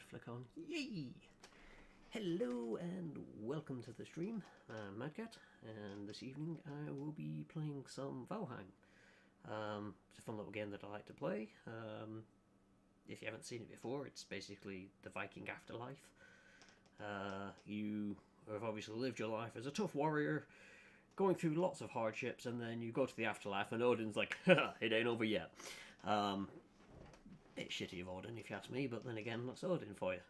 to flick on. Yay! Hello and welcome to the stream. I'm Madcat, and this evening I will be playing some Valheim. It's a fun little game that I like to play. If you haven't seen it before, it's basically the Viking afterlife. You have obviously lived your life as a tough warrior, going through lots of hardships, and then you go to the afterlife, and Odin's like, "Haha, it ain't over yet." Bit shitty of Odin, if you ask me, but then again, that's Odin for you.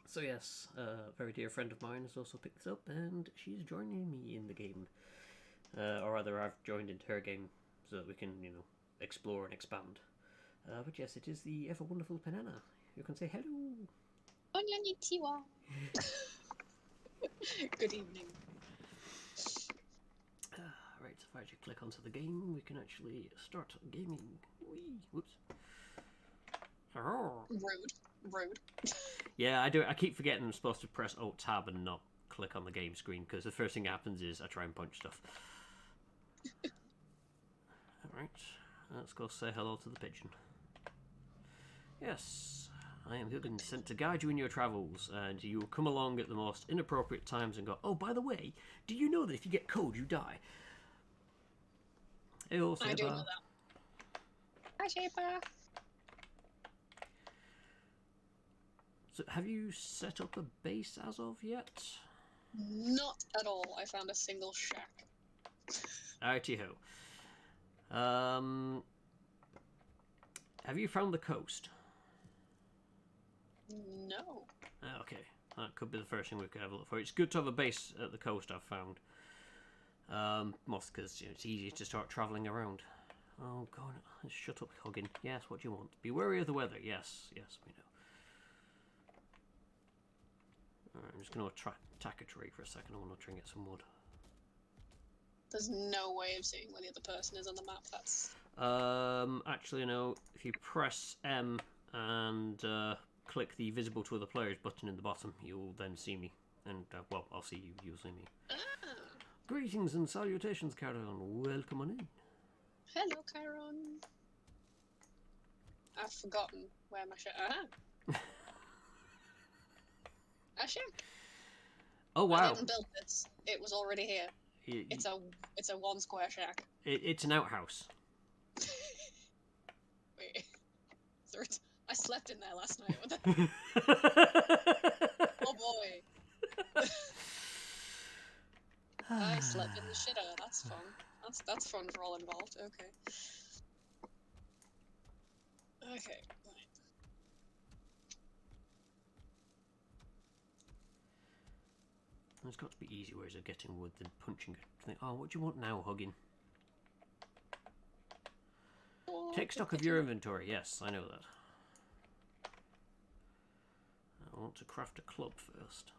So yes, a very dear friend of mine has also picked this up, and she's joining me in the game. Or rather, I've joined into her game so that we can, explore and expand. But yes, it is the ever wonderful Penana. You can say hello. Konnichiwa. Good evening. Right, if I just click onto the game, we can actually start gaming. Whee! Whoops. Rude. Yeah, I do. I keep forgetting I'm supposed to press Alt Tab and not click on the game screen, because the first thing that happens is I try and punch stuff. Alright, let's go say hello to the pigeon. Yes, I am Hugin, sent to guide you in your travels, and you will come along at the most inappropriate times and go, "Oh, by the way, do you know that if you get cold, you die?" Hey-o, I do know that. Hi, Shaper. So, have you set up a base as of yet? Not at all. I found a single shack. Righty-ho. Have you found the coast? No. Okay, that could be the first thing we could have a look for. It's good to have a base at the coast, I've found. Most because it's easy to start travelling around. Oh, God, shut up, Huggin. Yes, what do you want? Be wary of the weather. Yes, we know. Alright, I'm just going to attack a tree for a second. I want to try and get some wood. There's no way of seeing where the other person is on the map. That's... Actually, no. If you press M and click the visible to other players button in the bottom, you'll then see me. And, well, I'll see you. You'll see me. Ah. Greetings and salutations, Caron. Welcome on in. Hello, Chiron. I've forgotten where my shack... A shack. Oh, wow. I didn't build this. It was already here. It's a one square shack. It's an outhouse. Wait. I slept in there last night. What the... Oh boy. I slept in the shitter. That's fun. That's fun for all involved. Okay. Okay. Right. There's got to be easy ways of getting wood than punching it. Oh, what do you want now, Huggin? Take stock of your inventory. Yes, I know that. I want to craft a club first.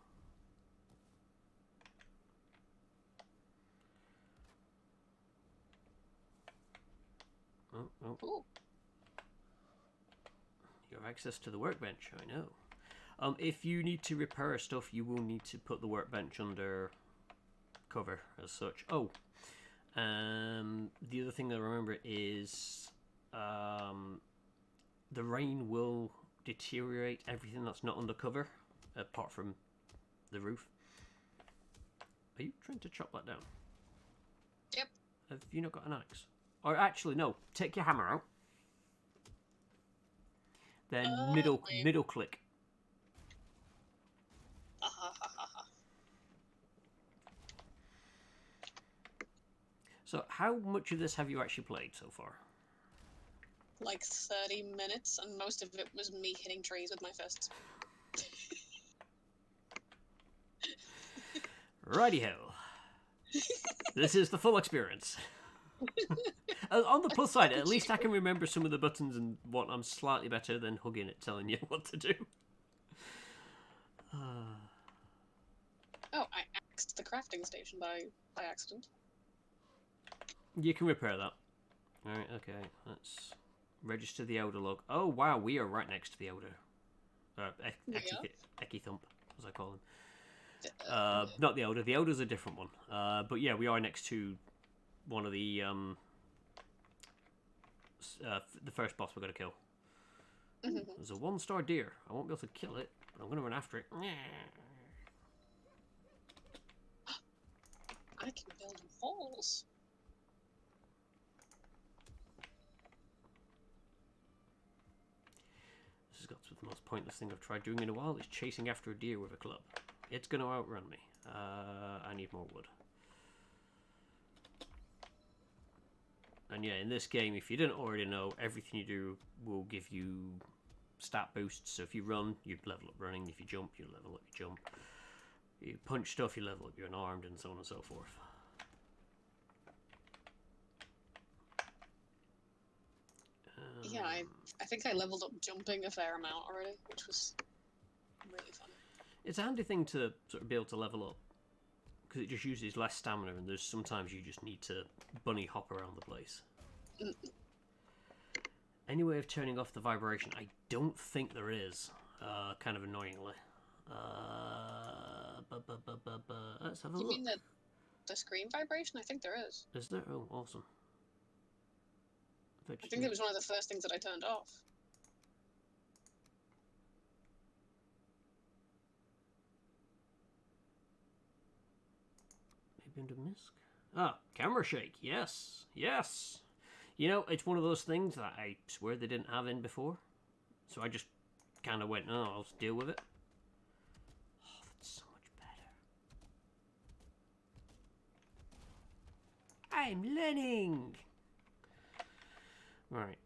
Oh. Ooh. You have access to the workbench, I know. If you need to repair stuff, you will need to put the workbench under cover as such. Oh, the other thing I remember is the rain will deteriorate everything that's not under cover, apart from the roof. Are you trying to chop that down? Yep. Have you not got an axe? Or actually, no. Take your hammer out. Then middle click. So, how much of this have you actually played so far? Like 30 minutes, and most of it was me hitting trees with my fists. Righty-ho. This is the full experience. On the plus side, at least I can remember some of the buttons and what I'm slightly better than hugging it, telling you what to do. Oh, I axed the crafting station by accident. You can repair that. Alright, okay. Let's register the Elder log. Oh, wow, we are right next to the Elder. Eki-Thump, as I call him. Not the Elder. The Elder's a different one. But yeah, we are next to one of the first boss we're going to kill. There's a 1-star deer. I won't be able to kill it, but I'm going to run after it. I can build walls. This has got to be the most pointless thing I've tried doing in a while. Is chasing after a deer with a club. It's going to outrun me. I need more wood. And yeah, in this game, if you didn't already know, everything you do will give you stat boosts. So if you run, you level up running. If you jump, you level up your jump. You punch stuff, you level up your unarmed, and so on and so forth. Yeah, I think I leveled up jumping a fair amount already, which was really fun. It's a handy thing to sort of be able to level up, because it just uses less stamina, and there's sometimes you just need to bunny hop around the place. Any way of turning off the vibration? I don't think there is, kind of annoyingly. Let's have a You look. mean the screen vibration? I think there is. Is there? Oh, awesome. I think it was one of the first things that I turned off. Maybe under misc? Ah, camera shake. Yes. Yes. You know, it's one of those things that I swear they didn't have in before. So I just kind of went, oh, I'll just deal with it. Oh, that's so much better. I'm learning. Right.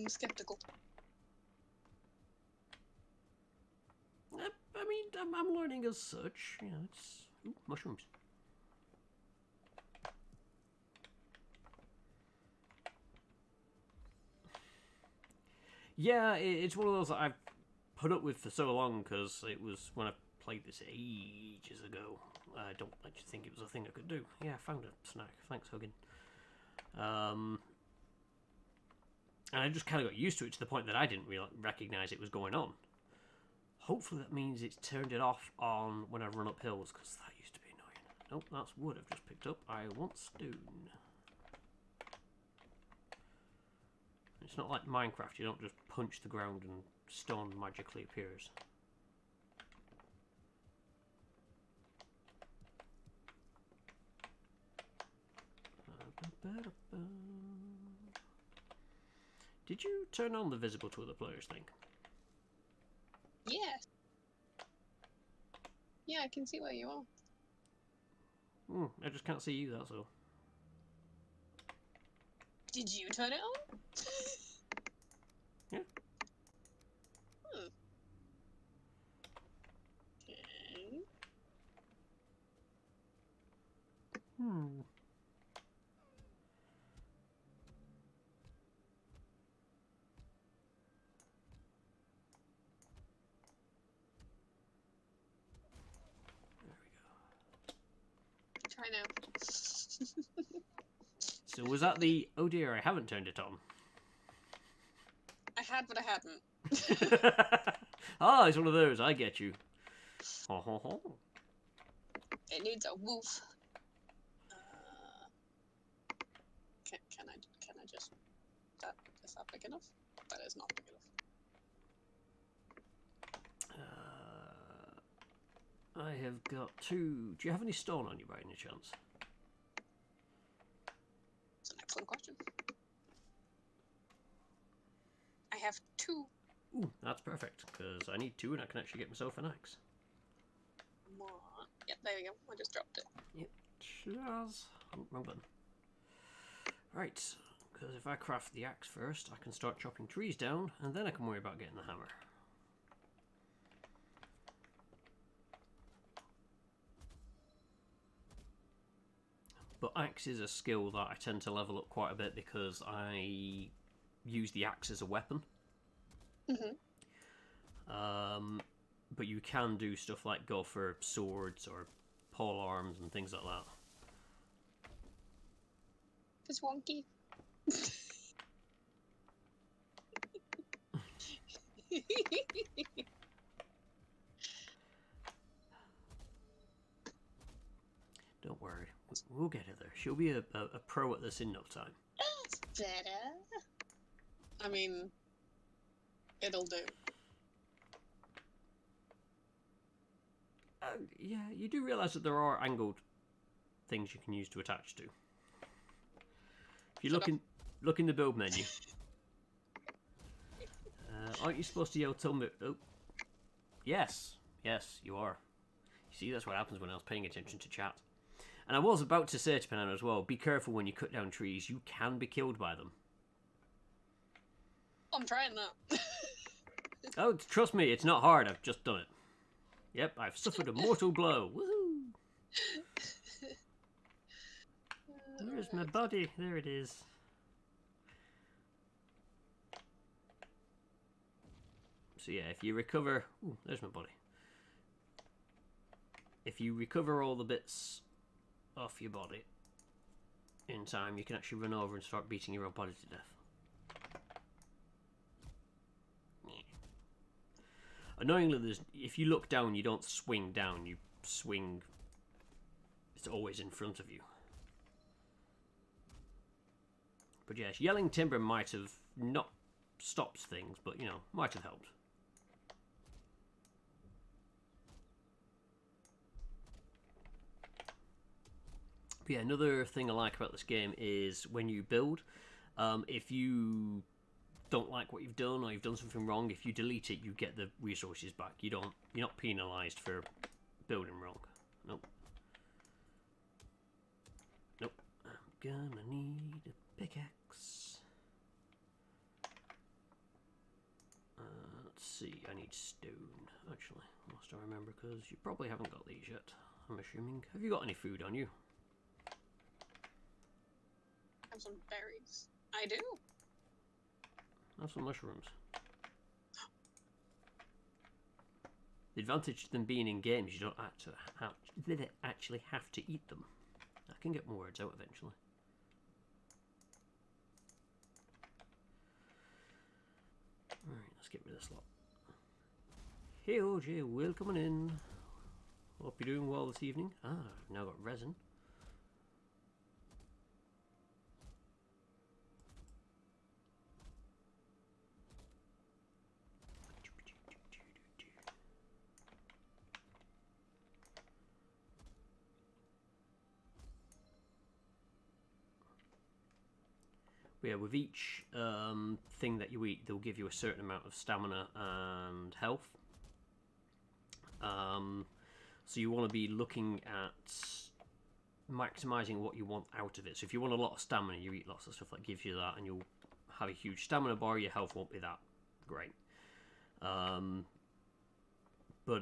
Skeptical. I mean, I'm learning as such. You know, it's mushrooms. Yeah, it's one of those that I've put up with for so long because it was when I played this ages ago. I don't actually think it was a thing I could do. Yeah, I found a snack. Thanks, Huggin. And I just kind of got used to it to the point that I didn't really recognise it was going on. Hopefully that means it's turned it off on when I run up hills, because that used to be annoying. Nope, that's wood I've just picked up. I want stone. It's not like Minecraft, you don't just punch the ground and stone magically appears. Did you turn on the visible to other players thing? Yeah. Yeah, I can see where you are. I just can't see you, that's all. Did you turn it on? Yeah. Okay. Try now. So was that the, oh dear, I haven't turned it on? I had, but I hadn't. Ah, it's one of those, I get you. Ho ho ho. It needs a woof. Can I just... Is that big enough? That is not big enough. I have got 2. Do you have any stone on you by any chance? It's an excellent question. I have 2. Ooh, that's perfect, because I need 2 and I can actually get myself an axe. Yep, there we go. I just dropped it. Yep, cheers. Oh, wrong button. Right, because if I craft the axe first, I can start chopping trees down, and then I can worry about getting the hammer. But axe is a skill that I tend to level up quite a bit because I use the axe as a weapon. But you can do stuff like go for swords or pole arms and things like that. It's wonky. Don't worry, we'll get her there. She'll be a pro at this in no time. That's better. I mean, it'll do. Yeah, you do realise that there are angled things you can use to attach to. If you look in the build menu, aren't you supposed to yell "tell me"? Oh, yes, you are. You see, that's what happens when I was paying attention to chat. And I was about to say to Banana as well, be careful when you cut down trees. You can be killed by them. I'm trying that. Oh, trust me, it's not hard. I've just done it. Yep, I've suffered a mortal blow. Woohoo! Where's my body? There it is. So yeah, if you recover... Ooh, there's my body. If you recover all the bits off your body in time, you can actually run over and start beating your own body to death. Annoyingly, if you look down, you don't swing down, you swing... It's always in front of you. But yes, yelling timber might have not stopped things, but, you know, might have helped. But yeah, another thing I like about this game is when you build, if you don't like what you've done or you've done something wrong, if you delete it, you get the resources back. You're not penalised for building wrong. Nope. I'm gonna need a pickaxe. Let's see, I need stone, actually, must I remember, because you probably haven't got these yet, I'm assuming. Have you got any food on you? I have some berries. I do. Have some mushrooms. The advantage of them being in games, you don't actually have to eat them. I can get more words out eventually. Alright, let's get rid of this lot. Hey OJ, welcome in. Hope you're doing well this evening. Ah, I've now got resin. But yeah, with each thing that you eat, they'll give you a certain amount of stamina and health. So you want to be looking at maximising what you want out of it. So if you want a lot of stamina, you eat lots of stuff that gives you that, and you'll have a huge stamina bar. Your health won't be that great. But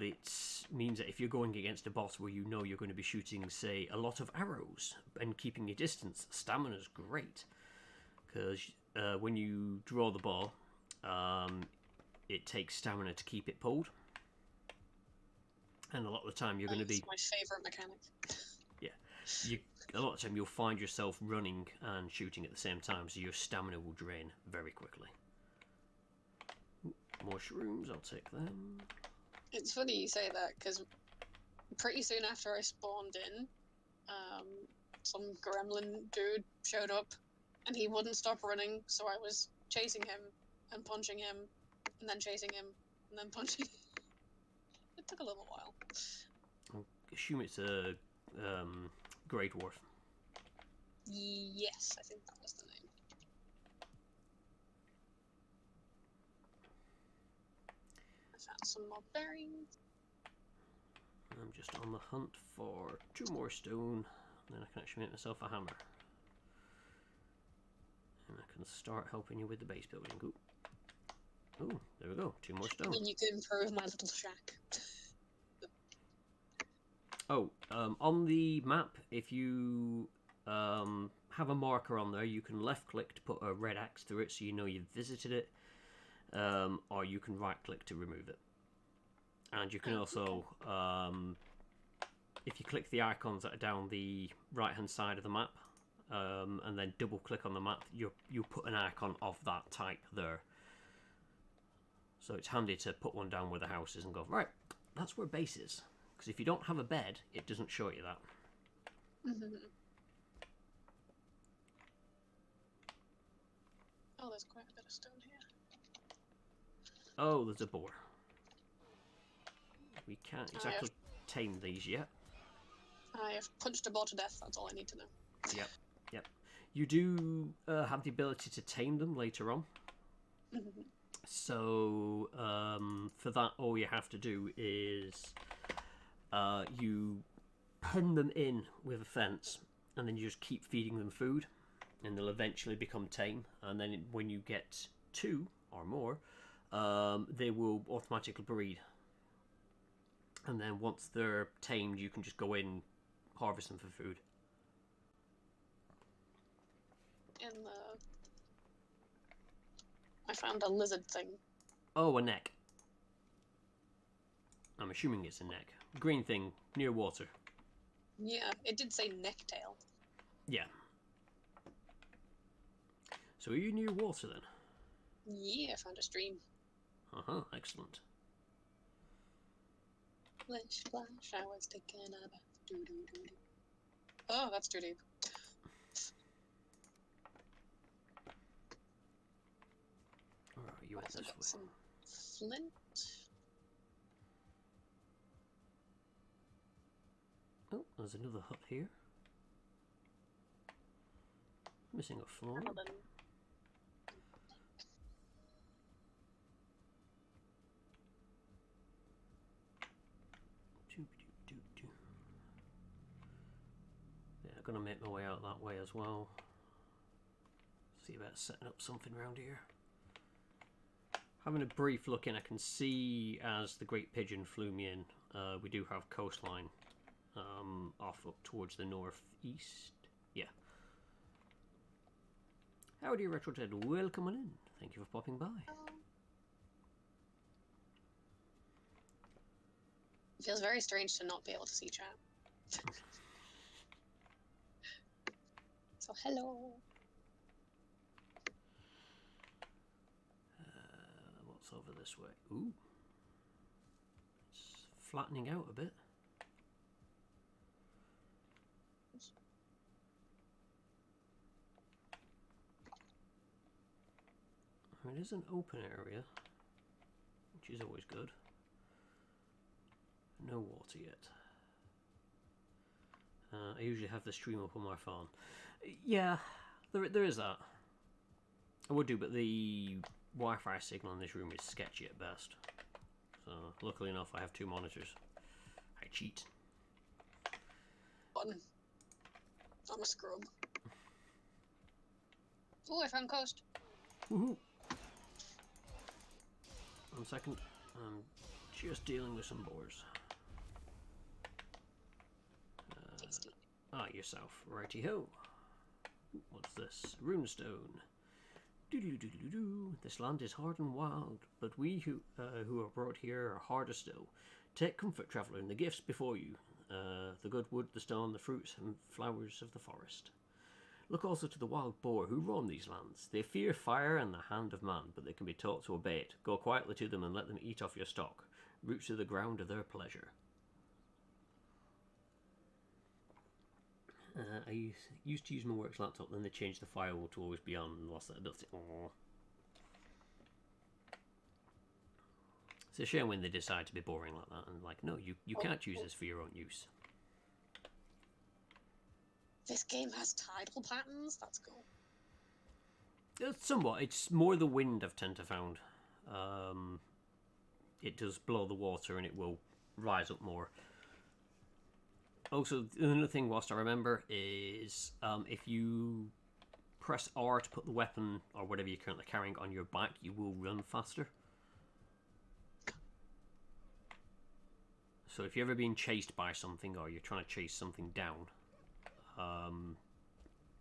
it means that if you're going against a boss where you know you're going to be shooting, say, a lot of arrows and keeping your distance, stamina's great. Because when you draw the bow, it takes stamina to keep it pulled. And a lot of the time you're going to be... my favourite mechanic. Yeah. A lot of the time you'll find yourself running and shooting at the same time, so your stamina will drain very quickly. Mushrooms, I'll take them. It's funny you say that, because pretty soon after I spawned in, some gremlin dude showed up, and he wouldn't stop running, so I was chasing him, and punching him, and then chasing him, and then punching him. It took a little while. I assume it's a Grey Dwarf. Yes, I think that was the name. I found some more berries. I'm just on the hunt for 2 more stone, then I can actually make myself a hammer. And I can start helping you with the base building. Ooh, there we go, 2 more stone. I mean, you could improve my little shack. Oh, on the map, if you have a marker on there, you can left click to put a red axe through it so you know you've visited it, or you can right click to remove it. And you can also, if you click the icons that are down the right hand side of the map, and then double click on the map, you'll put an icon of that type there. So it's handy to put one down where the house is and go, right, that's where base is. Because if you don't have a bed, it doesn't show you that. Oh, there's quite a bit of stone here. Oh, there's a boar. We can't I have, exactly tame these yet. I have punched a boar to death. That's all I need to know. Yep, yep. You do have the ability to tame them later on. So for that, all you have to do is you pen them in with a fence, and then you just keep feeding them food, and they'll eventually become tame. And then when you get 2 or more, they will automatically breed. And then once they're tamed, you can just go in, harvest them for food. I found a lizard thing. Oh, a neck. I'm assuming it's a neck. Green thing near water. Yeah, it did say necktail. Yeah. So are you near water then? Yeah, I found a stream. Uh-huh, excellent. Splish, splash, I was taking a bath. Doo-doo-doo-doo. Oh, that's too deep. Alright, you went Also this got way. some flint. Oh, there's another hut here. Missing a floor. Yeah, I'm gonna make my way out that way as well. See about setting up something around here. Having a brief look in, I can see as the great pigeon flew me in, we do have coastline off up towards the northeast. Yeah. Howdy, Retro Ted. Welcome on in. Thank you for popping by. It feels very strange to not be able to see chat. So, hello. What's over this way? Ooh. It's flattening out a bit. It is an open area, which is always good. No water yet. I usually have the stream up on my phone. Yeah, there is that. I would do, but the Wi-Fi signal in this room is sketchy at best. So, luckily enough, I have 2 monitors. I cheat. Fun. I'm a scrub. Oh, I found coast. Woohoo! 1 second. I'm just dealing with some boars. Tasty. Yourself. Righty ho. What's this? Runestone. Doo-doo-doo-doo-doo. This land is hard and wild, but we who are brought here are harder still. Take comfort, traveller, in the gifts before you. The good wood, the stone, the fruits and flowers of the forest. Look also to the wild boar who roam these lands. They fear fire and the hand of man, but they can be taught to obey it. Go quietly to them and let them eat off your stock. Roots to the ground are their pleasure. I used to use my work's laptop, then they changed the firewall to always be on and lost that ability. Aww. It's a shame when they decide to be boring like that and like, no, you can't use this for your own use. This game has tidal patterns? That's cool. Somewhat. It's more the wind I've tend to found. It does blow the water and it will rise up more. Also, another thing, whilst I remember, is if you press R to put the weapon or whatever you're currently carrying on your back, you will run faster. So if you're ever being chased by something or you're trying to chase something down,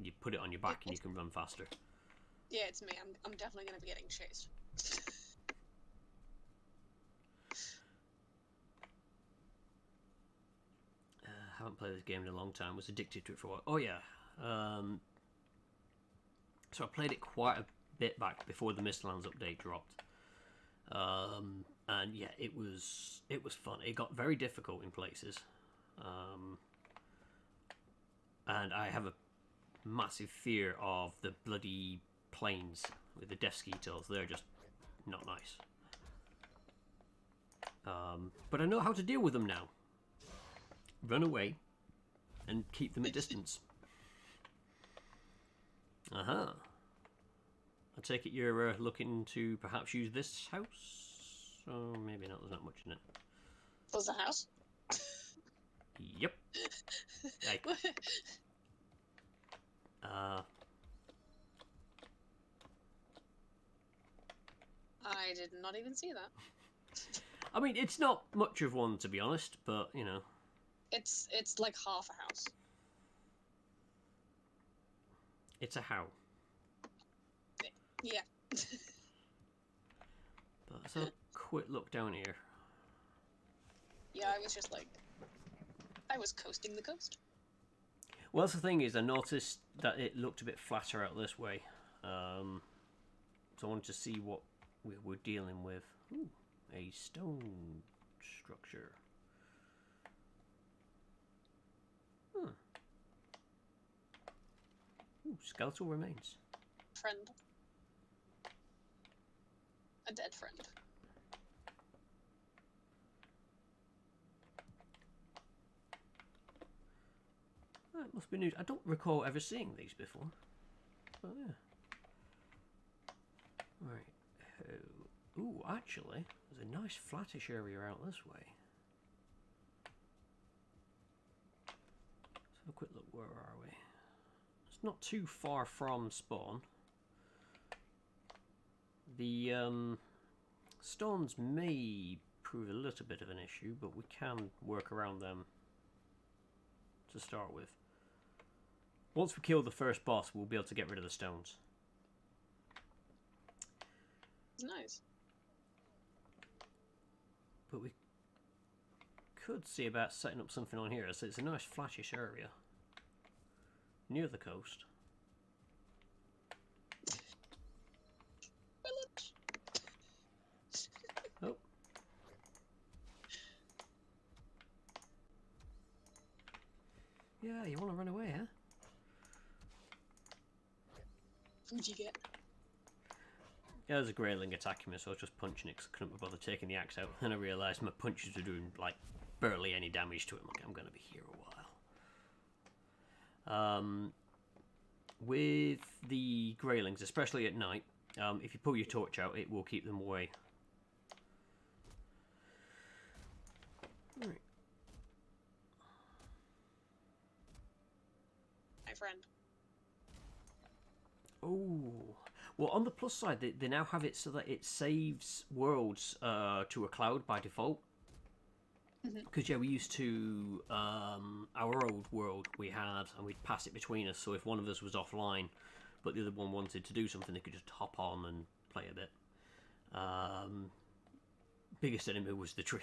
you put it on your back and you can run faster. Yeah, it's me. I'm definitely going to be getting chased. Haven't played this game in a long time. Was addicted to it for a while. Oh yeah. So I played it quite a bit back before the Mistlands update dropped. And yeah, it was fun. It got very difficult in places. And I have a massive fear of the bloody plains with the death skeeters. They're just not nice. But I know how to deal with them now. Run away and keep them at distance. Uh-huh. I take it you're looking to perhaps use this house? Or maybe not, there's not much in it. Was the house? Yep. Hey. I did not even see that. I mean, it's not much of one, to be honest, but, you know. It's like half a house. It's a how. Yeah. But let's have a quick look down here. Yeah, I was just like... I was coasting the coast. Well, that's the thing is, I noticed that it looked a bit flatter out this way. So I wanted to see what we were dealing with. Ooh, a stone structure. Huh. Ooh, skeletal remains. Friend. A dead friend. Oh, it must be news. I don't recall ever seeing these before. Oh, yeah. Right. Ooh, actually, there's a nice flattish area out this way. Let's have a quick look. Where are we? It's not too far from spawn. The stones may prove a little bit of an issue, but we can work around them to start with. Once we kill the first boss, we'll be able to get rid of the stones. Nice. But we could see about setting up something on here. So it's a nice flattish area near the coast. Village. Oh. Yeah, you want to run away, huh? What'd you get? Yeah, there's a greyling attacking me, so I was just punching it because I couldn't be bothered taking the axe out. And I realised my punches were doing, like, barely any damage to it. I'm going to be here a while. With the greylings, especially at night, if you pull your torch out, it will keep them away. Right. My friend. Oh. Well, on the plus side, they now have it so that it saves worlds to a cloud by default. Because, yeah, we used to, our old world we had, and we'd pass it between us, so if one of us was offline, but the other one wanted to do something, they could just hop on and play a bit. Biggest enemy was the trees.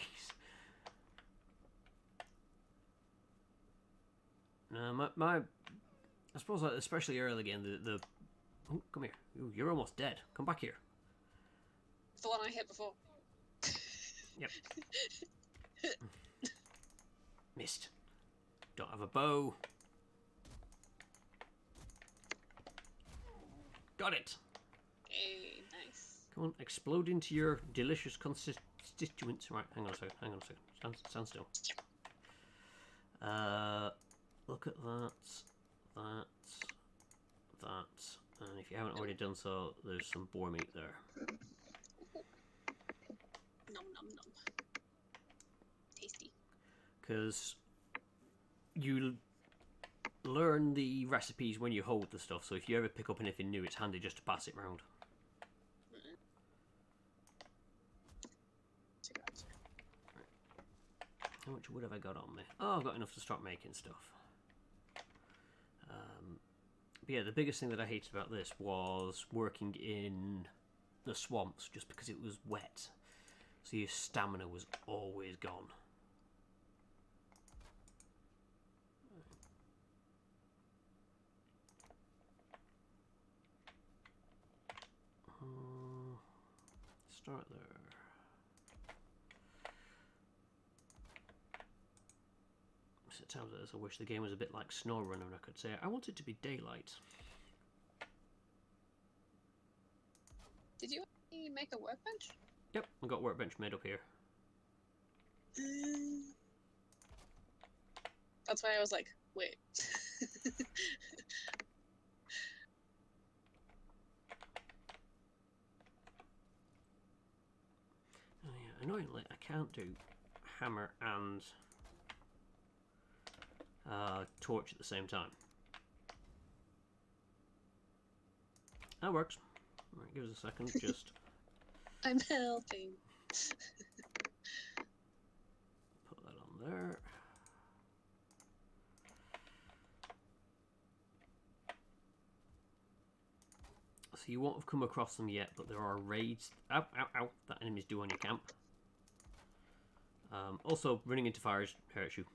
I suppose, like, especially early again, the oh, come here. Ooh, you're almost dead. Come back here. The one I hit before. Yep. Missed. Don't have a bow. Got it. Hey, nice. Come on, explode into your delicious constituents. Right, hang on a second. Stand still. Look at that. And if you haven't already done so, there's some boar meat there. Nom nom nom. Tasty. Because you learn the recipes when you hold the stuff, so if you ever pick up anything new, it's handy just to pass it round. How much wood have I got on me? Oh, I've got enough to start making stuff. But yeah, the biggest thing that I hated about this was working in the swamps, just because it was wet. So your stamina was always gone. Start there. Sometimes I wish the game was a bit like SnowRunner and I could say, I want it to be daylight. Did you make a workbench? Yep, I've got a workbench made up here. That's why I was like, wait. Oh yeah, annoyingly, I can't do hammer and torch at the same time. That works. Right, give us a second, just... I'm helping. Put that on there. So you won't have come across them yet, but there are raids... Ow, ow, ow, that enemies do on your camp. Also, running into fires hurts you.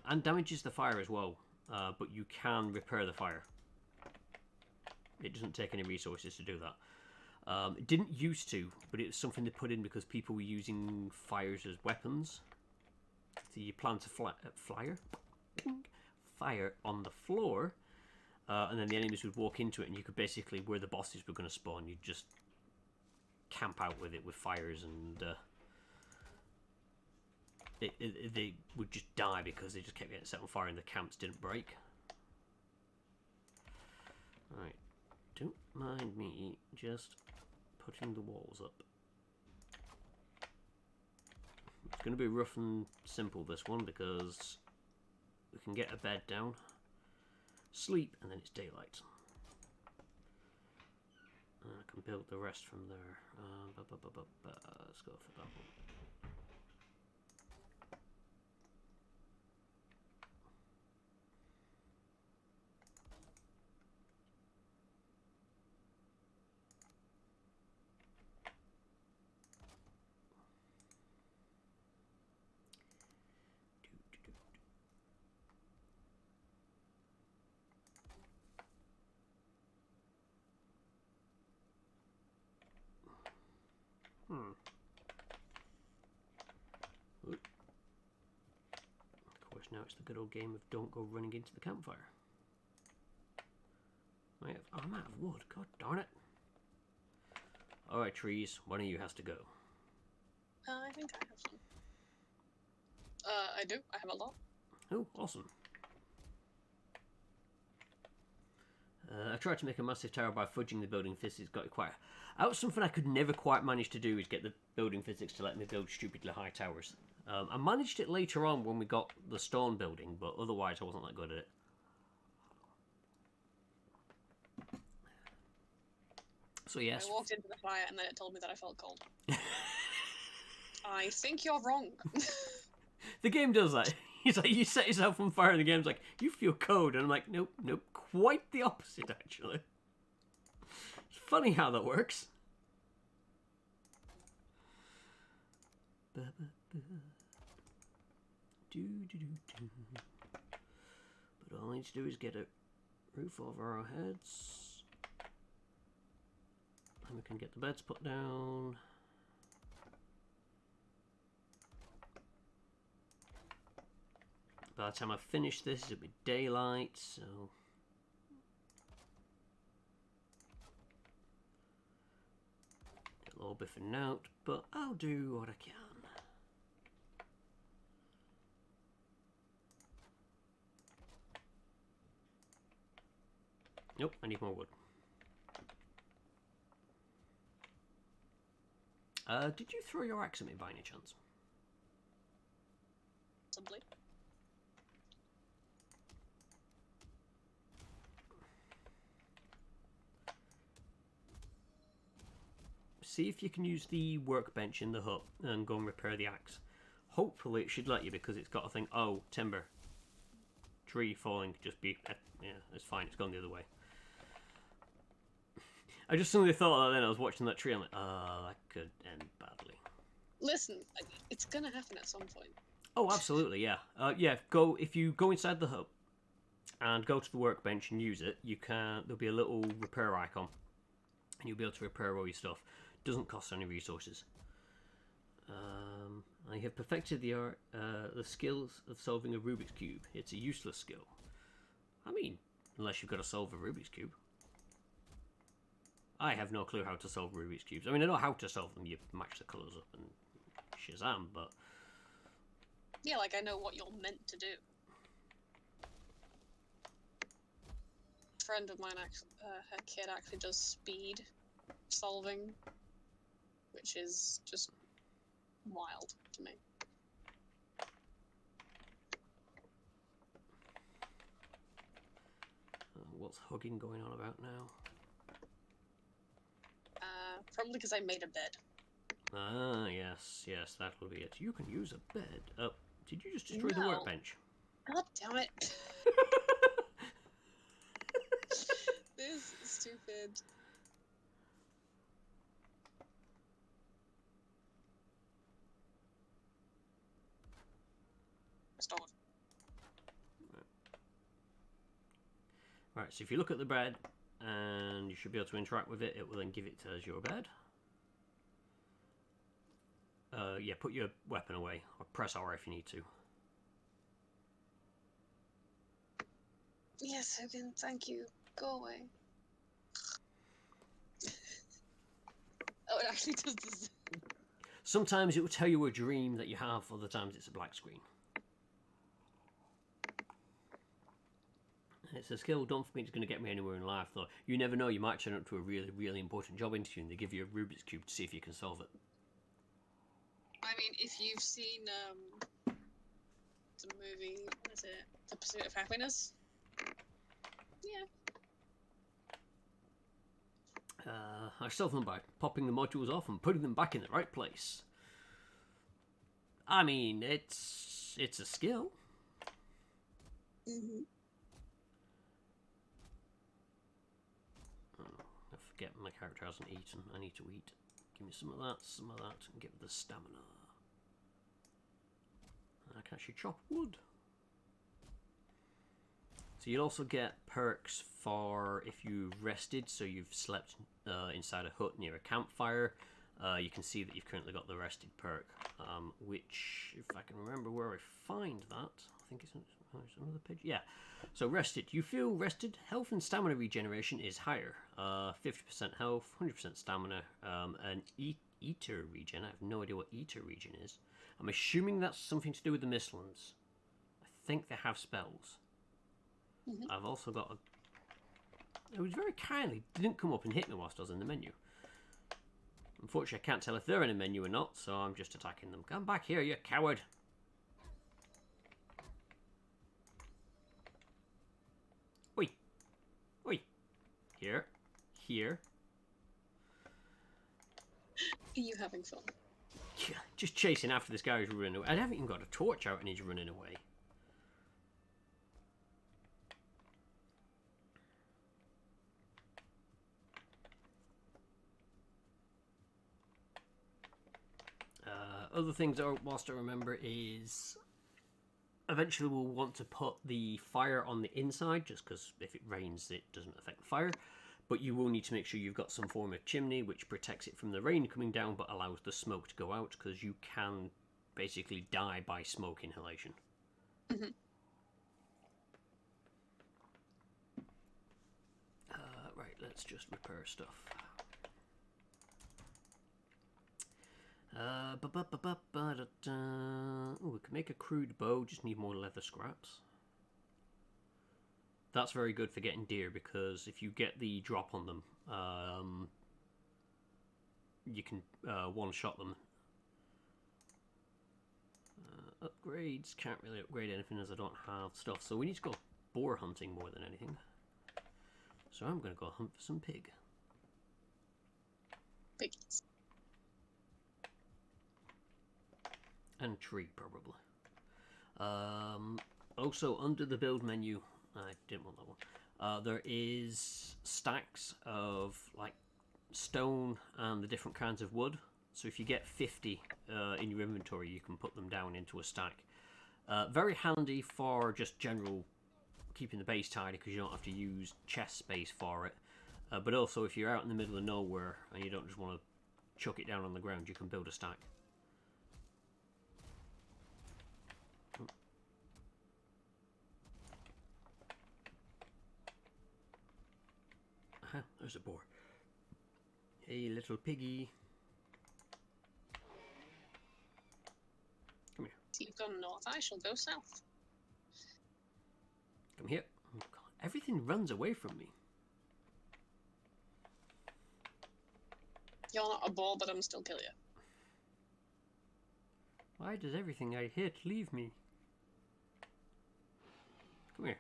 And damages the fire as well, but you can repair the fire. It doesn't take any resources to do that. It didn't used to, but it was something they put in because people were using fires as weapons. So you plant a fire on the floor, and then the enemies would walk into it, and you could basically, where the bosses were going to spawn, you'd just camp out with it with fires, and they would just die because they just kept getting set on fire and the camps didn't break. Right, don't mind me just putting the walls up. It's going to be rough and simple, this one, because we can get a bed down, sleep, and then it's daylight. I can build the rest from there. Let's go for that one. Of course, now it's the good old game of don't go running into the campfire. I'm out of wood. God darn it. Alright, trees. One of you has to go. I think I have some. I do. I have a lot. Oh, awesome. I tried to make a massive tower by fudging the building physics. Got it quite... That was something I could never quite manage to do, is get the building physics to let me build stupidly high towers. I managed it later on when we got the stone building, but otherwise I wasn't that good at it. So yes. I walked into the fire and then it told me that I felt cold. I think you're wrong. The game does that. He's like, you set yourself on fire and the game's like, you feel cold. And I'm like, nope, quite the opposite, actually. It's funny how that works. But all I need to do is get a roof over our heads. And we can get the beds put down. By the time I finish this, it'll be daylight, so... It'll all be for naught, but I'll do what I can. Nope, I need more wood. Did you throw your axe at me by any chance? Possibly. See if you can use the workbench in the hut and go and repair the axe. Hopefully it should let you, because it's got a thing. Oh, timber. Tree falling, just be... yeah, it's fine, it's gone the other way. I just suddenly thought of that then. I was watching that tree, I'm like, oh, that could end badly. Listen, it's gonna happen at some point. Oh, absolutely, yeah. Yeah, if you go inside the hut and go to the workbench and use it, you can... There'll be a little repair icon, and you'll be able to repair all your stuff. Doesn't cost any resources. I have perfected the art, the skills of solving a Rubik's Cube. It's a useless skill. I mean, unless you've got to solve a Rubik's Cube. I have no clue how to solve Rubik's Cubes. I mean, I know how to solve them. You match the colours up and Shazam, but Yeah, like I know what you're meant to do. A friend of mine, her kid actually does speed solving, which is just wild to me. What's hugging going on about now? Probably because I made a bed. Ah, yes, that'll be it. You can use a bed. Oh, did you just destroy the workbench? God damn it. This is stupid. Restored. Right, so if you look at the bed, and you should be able to interact with it, it will then give it as your bed. Yeah, put your weapon away, or press R if you need to. Yes, Hogan, thank you. Go away. Oh, it actually does this. Sometimes it will tell you a dream that you have, other times it's a black screen. It's a skill, don't think it's going to get me anywhere in life, though. You never know, you might turn up to a really, really important job interview and they give you a Rubik's Cube to see if you can solve it. I mean, if you've seen the movie, what is it? The Pursuit of Happiness? Yeah. I solve them by popping the modules off and putting them back in the right place. I mean, it's a skill. Mm-hmm. Oh, I forget my character hasn't eaten. I need to eat. Give me some of that, and give it the stamina. I can actually chop wood. So you'll also get perks for if you've rested, so you've slept inside a hut near a campfire. You can see that you've currently got the rested perk, which, if I can remember where I find that, I think it's another page. Yeah, so rested. You feel rested. Health and stamina regeneration is higher. 50% health, 100% stamina, and eater regen. I have no idea what eater regen is. I'm assuming that's something to do with the Mistlands. I think they have spells. Mm-hmm. I've also got a... It was very kindly. Didn't come up and hit me whilst I was in the menu. Unfortunately, I can't tell if they're in a menu or not, so I'm just attacking them. Come back here, you coward! Oi! Oi! Here. Here. Are you having fun? Yeah, just chasing after this guy who's running away. I haven't even got a torch out and he's running away. Other things whilst I remember is eventually we'll want to put the fire on the inside, just because if it rains it doesn't affect the fire, but you will need to make sure you've got some form of chimney which protects it from the rain coming down but allows the smoke to go out, because you can basically die by smoke inhalation. Mm-hmm. Right, let's just repair stuff. We can make a crude bow, just need more leather scraps. That's very good for getting deer, because if you get the drop on them, you can one-shot them. Upgrades, can't really upgrade anything as I don't have stuff, so we need to go boar hunting more than anything. So I'm going to go hunt for some pig. Piggies. And tree, probably. Also, under the build menu, I didn't want that one. There is stacks of like stone and the different kinds of wood. So if you get 50 in your inventory, you can put them down into a stack. Very handy for just general keeping the base tidy, because you don't have to use chest space for it. But also, if you're out in the middle of nowhere and you don't just want to chuck it down on the ground, you can build a stack. There's a boar. Hey, little piggy. Come here. You've gone north. I shall go south. Come here. Oh, God. Everything runs away from me. You're not a ball, but I'm still kill you. Why does everything I hit leave me? Come here.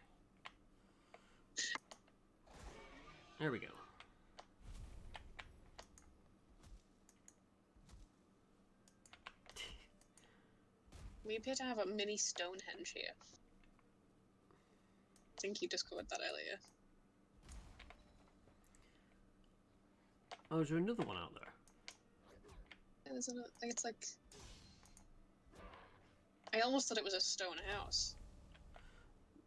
There we go. We appear to have a mini Stonehenge here. I think you discovered that earlier. Oh, is there another one out there? Yeah, there's another. It's like. I almost thought it was a stone house.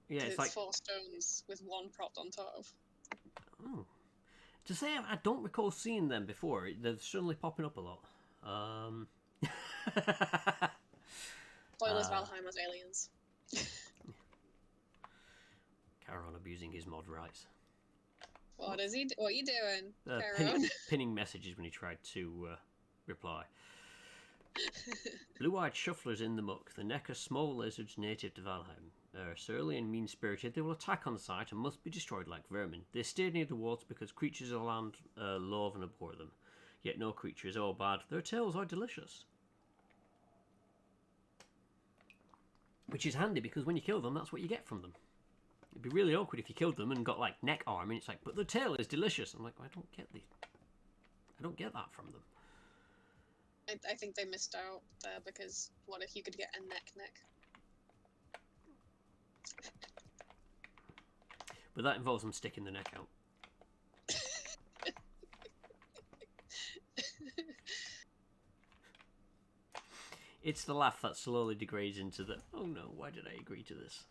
Yeah, it's like 4 stones with 1 propped on top of. Oh. To say I don't recall seeing them before. They're suddenly popping up a lot. Spoilers, Valheim has aliens. Charon abusing his mod rights. What is he? What are you doing, Charon? Pinning messages when he tried to reply. Blue-eyed shufflers in the muck. The neck are small lizards native to Valheim. They're surly and mean-spirited. They will attack on sight and must be destroyed like vermin. They stay near the walls because creatures of the land loathe and abhor them. Yet no creature is all bad. Their tails are delicious. Which is handy because when you kill them, that's what you get from them. It'd be really awkward if you killed them and got like neck arm and it's like, but the tail is delicious. I'm like, I don't get that from them. I think they missed out there because what if you could get a neck? But that involves them sticking the neck out. It's the laugh that slowly degrades into the, oh no, why did I agree to this?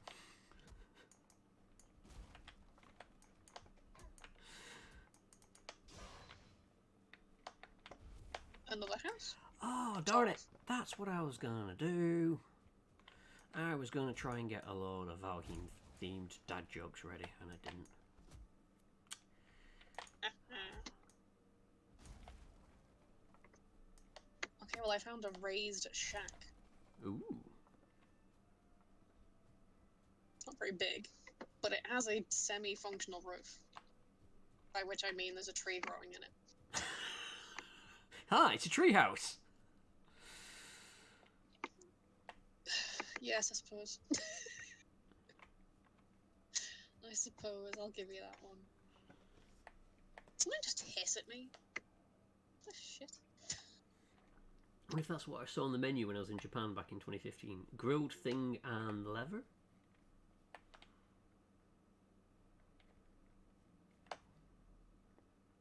Another house? Oh, darn it. That's what I was going to do. I was going to try and get a load of Valheim themed dad jokes ready, and I didn't. Okay, well I found a raised shack. Ooh. Not very big, but it has a semi-functional roof. By which I mean there's a tree growing in it. Hi, it's a treehouse. Yes, I suppose. I suppose I'll give you that one. Someone just hiss at me. What the shit? What if that's what I saw on the menu when I was in Japan back in 2015? Grilled thing and leather?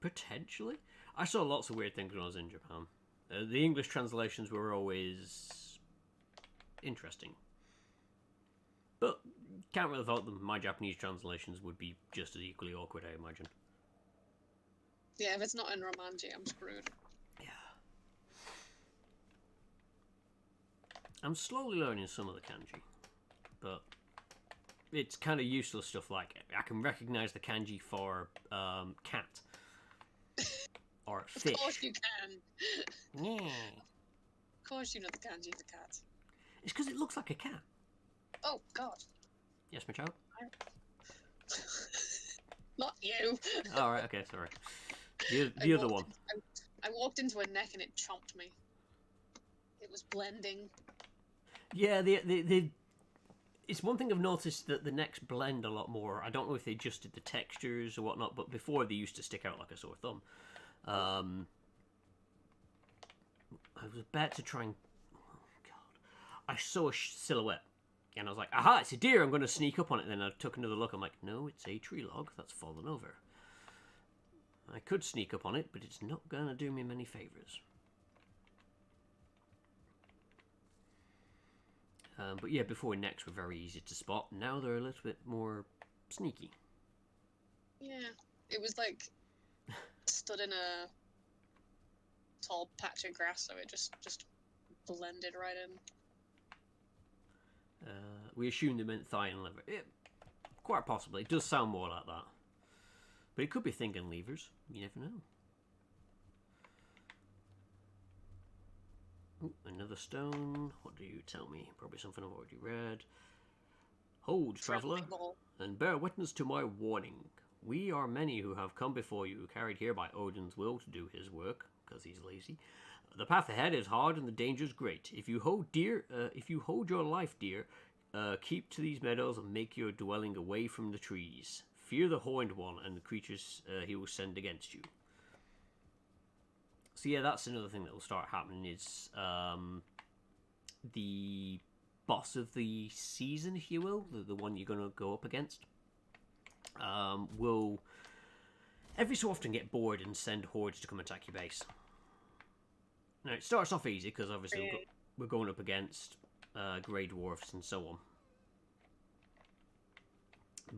Potentially. I saw lots of weird things when I was in Japan. The English translations were always interesting. But can't really fault them. My Japanese translations would be just as equally awkward, I imagine. Yeah, if it's not in Romanji, I'm screwed. Yeah. I'm slowly learning some of the kanji. But it's kind of useless stuff like I can recognize the kanji for cat. Or fish. Of course you can. Yeah. Of course you know the kanji for cat. It's because it looks like a cat. Oh, God. Yes, my child? Not you. Alright, okay, sorry. The other one. I walked into a neck and it chomped me. It was blending. Yeah, it's one thing I've noticed that the necks blend a lot more. I don't know if they adjusted the textures or whatnot, but before they used to stick out like a sore thumb. I was about to try and... Oh, God. I saw a silhouette. And I was like, aha, it's a deer, I'm going to sneak up on it. Then I took another look, I'm like, no, it's a tree log that's fallen over. I could sneak up on it, but it's not going to do me many favours. But yeah, before necks were very easy to spot. Now they're a little bit more sneaky. Yeah, it was like stood in a tall patch of grass, so it just blended right in. We assumed they meant thigh and liver. Quite possibly. It does sound more like that. But it could be thing and levers. You never know. Ooh, another stone. What do you tell me? Probably something I've already read. Hold, traveller, and bear witness to my warning. We are many who have come before you, carried here by Odin's will to do his work, because he's lazy. The path ahead is hard and the dangers great. If you hold your life dear, keep to these meadows and make your dwelling away from the trees. Fear the horned one and the creatures he will send against you. So yeah, that's another thing that will start happening is the boss of the season, if you will, the one you're going to go up against, will every so often get bored and send hordes to come attack your base. Now, it starts off easy because obviously we're going up against grey dwarfs and so on.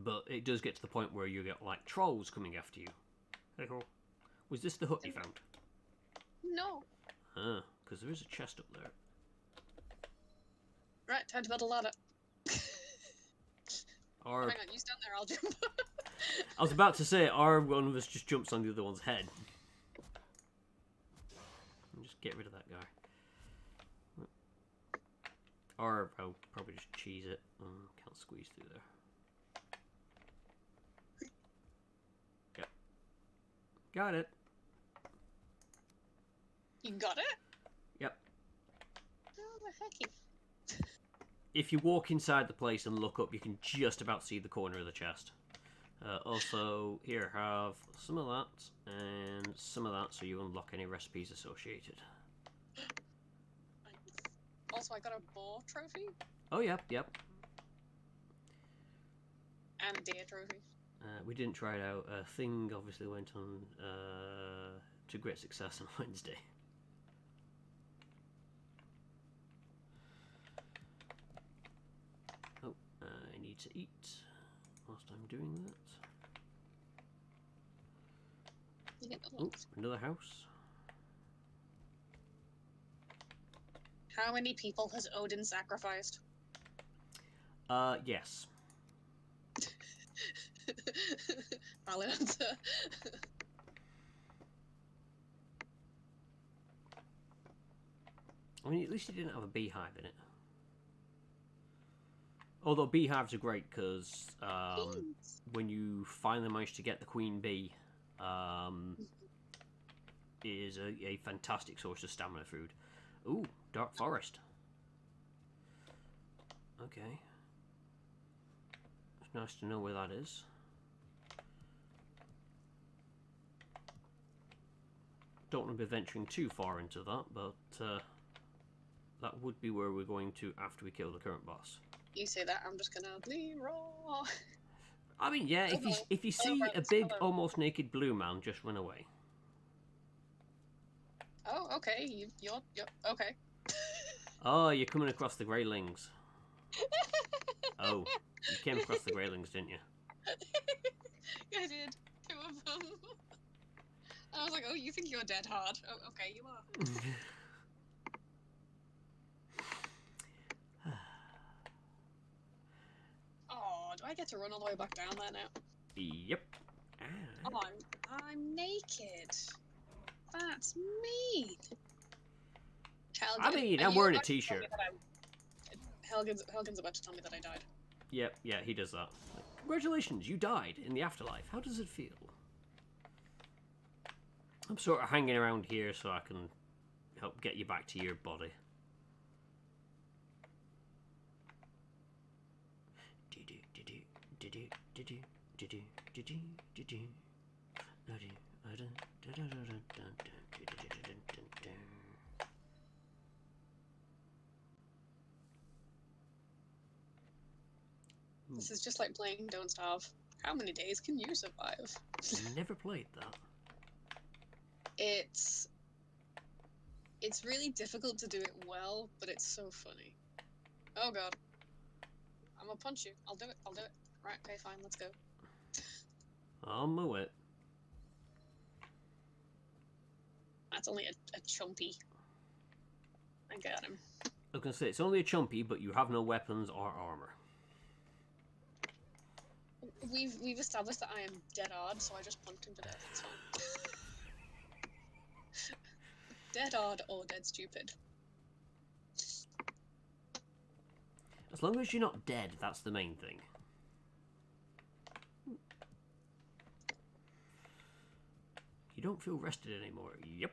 But it does get to the point where you get like trolls coming after you. Hey ho. Was this the hut you found? No. Ah, because there is a chest up there. Right, time to build a ladder. Or, hang on, you stand there, I'll jump. I was about to say, or one of us just jumps on the other one's head. And just get rid of that guy. Or I'll probably just cheese it. Can't squeeze through there. Yep. Got it. You got it? Yep. Oh, the hecky. If you walk inside the place and look up, you can just about see the corner of the chest. Also, here, have some of that and some of that so you unlock any recipes associated. Also, I got a boar trophy. Oh, yep. And a deer trophy. We didn't try it out. Thing obviously went on to great success on Wednesday. Oh, I need to eat whilst I'm doing that. Oh, another house. How many people has Odin sacrificed? Yes. Valid answer. I mean, at least he didn't have a beehive in it. Although beehives are great because when you finally manage to get the queen bee, it is a fantastic source of stamina food. Ooh, dark forest. Okay. It's nice to know where that is. Don't want to be venturing too far into that, but that would be where we're going to after we kill the current boss. You say that, I'm just gonna raw. I mean, yeah, if you see a big, almost naked blue man, just run away. Oh, okay. You're okay. Oh, you're coming across the Greylings. Oh, you came across the Greylings, didn't you? Yeah, I did. 2 of them. I was like, oh, you think you're dead hard. Oh, okay, you are. Oh, do I get to run all the way back down there now? Yep. Oh, I'm naked. That's mean. I mean, I'm wearing a t-shirt. Helgen's about to tell me that I died. Yep, yeah, he does that. Like, congratulations, you died in the afterlife. How does it feel? I'm sort of hanging around here so I can help get you back to your body. This is just like playing Don't Starve. How many days can you survive? Never played that. It's really difficult to do it well, but it's so funny. Oh god. I'm gonna punch you. I'll do it. Right, okay, fine, let's go. On my way. That's only a chumpy. I got him. I was gonna say, it's only a chumpy, but you have no weapons or armor. We've established that I am dead odd, so I just punched him to death. It's fine. Dead odd or dead stupid. As long as you're not dead, that's the main thing. You don't feel rested anymore. Yep.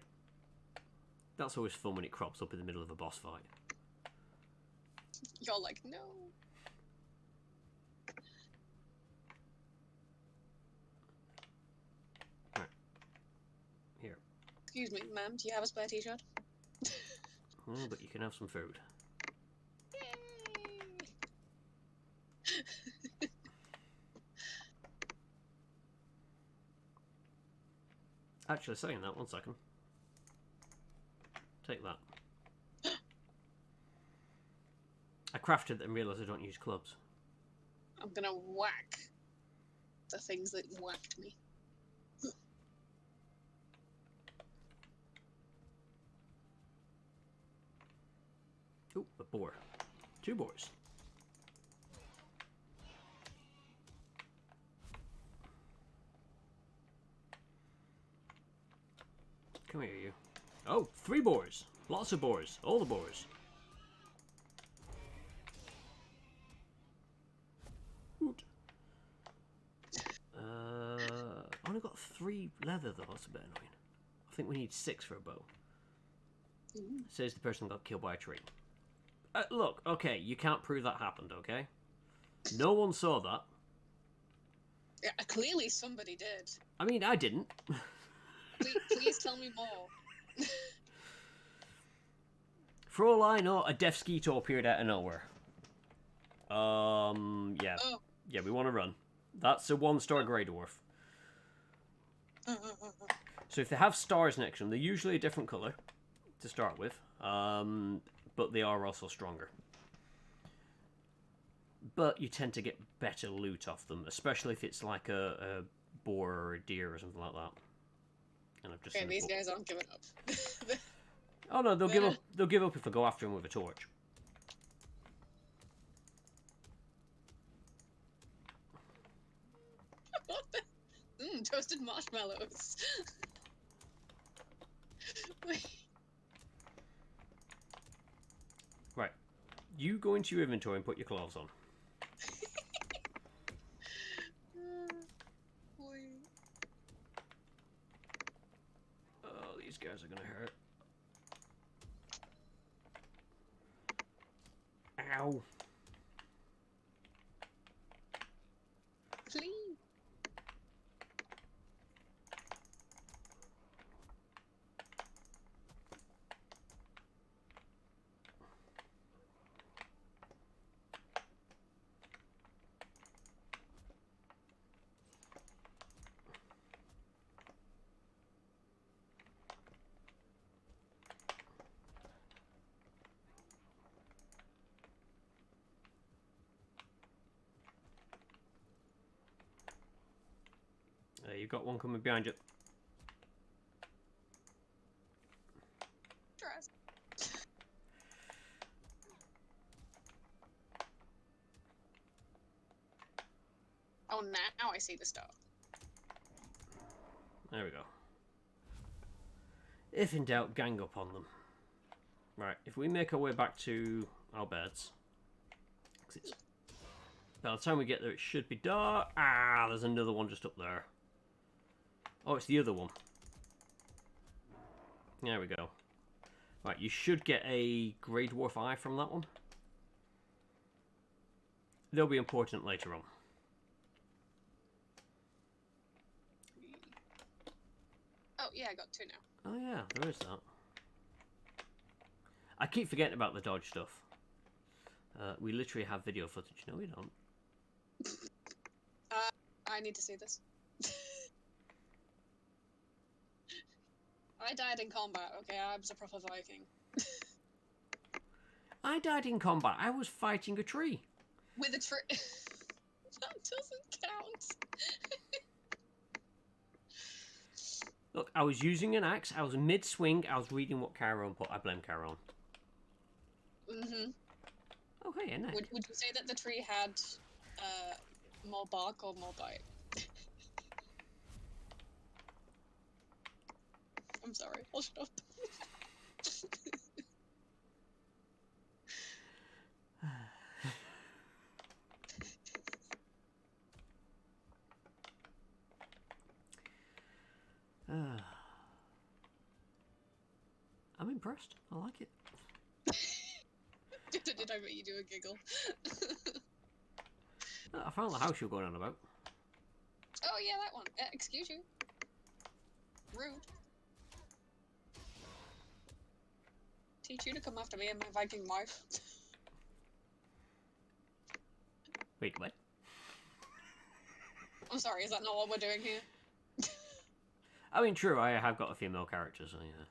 That's always fun when it crops up in the middle of a boss fight. You're like, no. Right. Here. Excuse me, ma'am, do you have a spare t-shirt? Oh, but you can have some food. Yay! Actually, saying that, 1 second. Take that. I crafted it and realised I don't use clubs. I'm gonna whack the things that whacked me. Ooh, a boar. 2 boars. Come here, you. Oh, 3 boars. Lots of boars. All the boars. Hoot. I only got 3 leather though. That's a bit annoying. I think we need 6 for a bow. Says the person got killed by a tree. Look, okay, you can't prove that happened, okay? No one saw that. Yeah, clearly somebody did. I mean, I didn't. Please tell me more. For all I know, a death skeeto appeared out of nowhere. Yeah. Oh. Yeah, we want to run. That's a 1-star Grey Dwarf. So if they have stars next to them, they're usually a different colour to start with. But they are also stronger. But you tend to get better loot off them, especially if it's like a boar or a deer or something like that. And I've just Okay, these guys aren't giving up. Oh no, they'll give up. They'll give up if I go after him with a torch. What the? Toasted marshmallows. Right, you go into your inventory and put your clothes on. Oh, these guys are gonna hurt. Ow. Please. You've got one coming behind you. Dress. Oh, now I see the star. There we go. If in doubt, gang up on them. Right, if we make our way back to our beds. By the time we get there, it should be dark. Ah, there's another one just up there. Oh, it's the other one. There we go. Right, you should get a Grey Dwarf eye from that one. They'll be important later on. Oh, yeah, I got 2 now. Oh yeah, there is that. I keep forgetting about the dodge stuff. We literally have video footage. No, we don't. I need to see this. I died in combat, okay? I was a proper Viking. I died in combat. I was fighting a tree. With a tree. That doesn't count. Look, I was using an axe. I was mid-swing. I was reading what Charon put. I blame Charon. Mm-hmm. Oh, hey, an egg. Would you say that the tree had more bark or more bite? I'm sorry. I'll shut up. I'm impressed. I like it. Did I make you do a giggle? I found the house you're going on about. Oh yeah, that one. Excuse you. Rude. Teach you to come after me and my Viking wife. Wait, what? I'm sorry, is that not what we're doing here? I mean, true, I have got a female character, so yeah.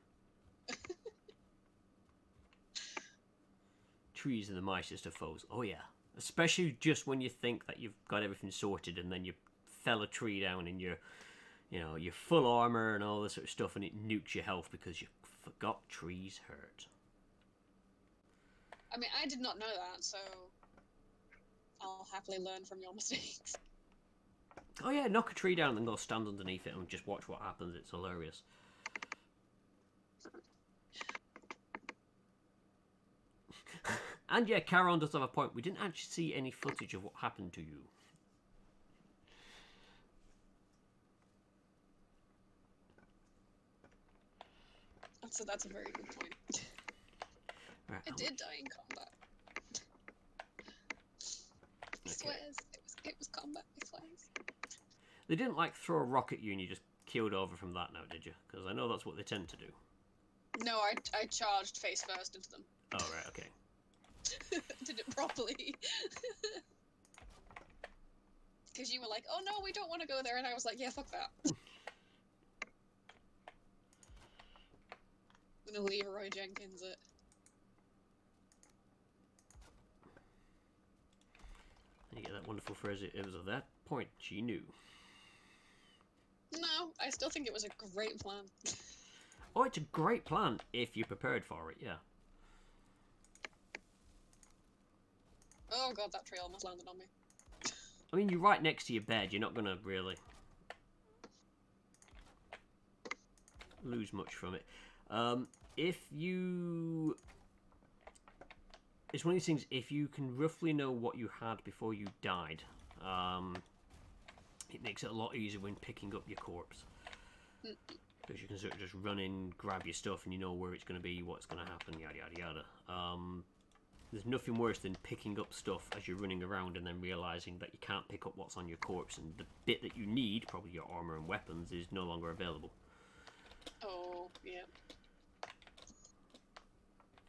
Trees are the nicest of foes. Oh yeah. Especially just when you think that you've got everything sorted and then you fell a tree down and you're full armor and all this sort of stuff and it nukes your health because you forgot trees hurt. I mean, I did not know that, so I'll happily learn from your mistakes. Oh yeah, knock a tree down and then go stand underneath it and just watch what happens. It's hilarious. And yeah, Charon does have a point. We didn't actually see any footage of what happened to you. That's a very good point. Right, I did die in combat. I swears. It was combat, I swears. They didn't like throw a rock at you and you just keeled over from that now, did you? Because I know that's what they tend to do. No, I charged face first into them. Oh, right, okay. Did it properly. Because you were like, oh no, we don't want to go there, and I was like, yeah, fuck that. I'm gonna Leroy Jenkins it. And you get that wonderful phrase, it was at that point she knew. No, I still think it was a great plan. Oh, it's a great plan if you're prepared for it, yeah. Oh god, that tree almost landed on me. I mean, you're right next to your bed. You're not going to really lose much from it. If you... It's one of these things, if you can roughly know what you had before you died, it makes it a lot easier when picking up your corpse. Because you can sort of just run in, grab your stuff, and you know where it's going to be, what's going to happen, yada yada yada. There's nothing worse than picking up stuff as you're running around and then realising that you can't pick up what's on your corpse, and the bit that you need, probably your armour and weapons, is no longer available. Oh, yeah.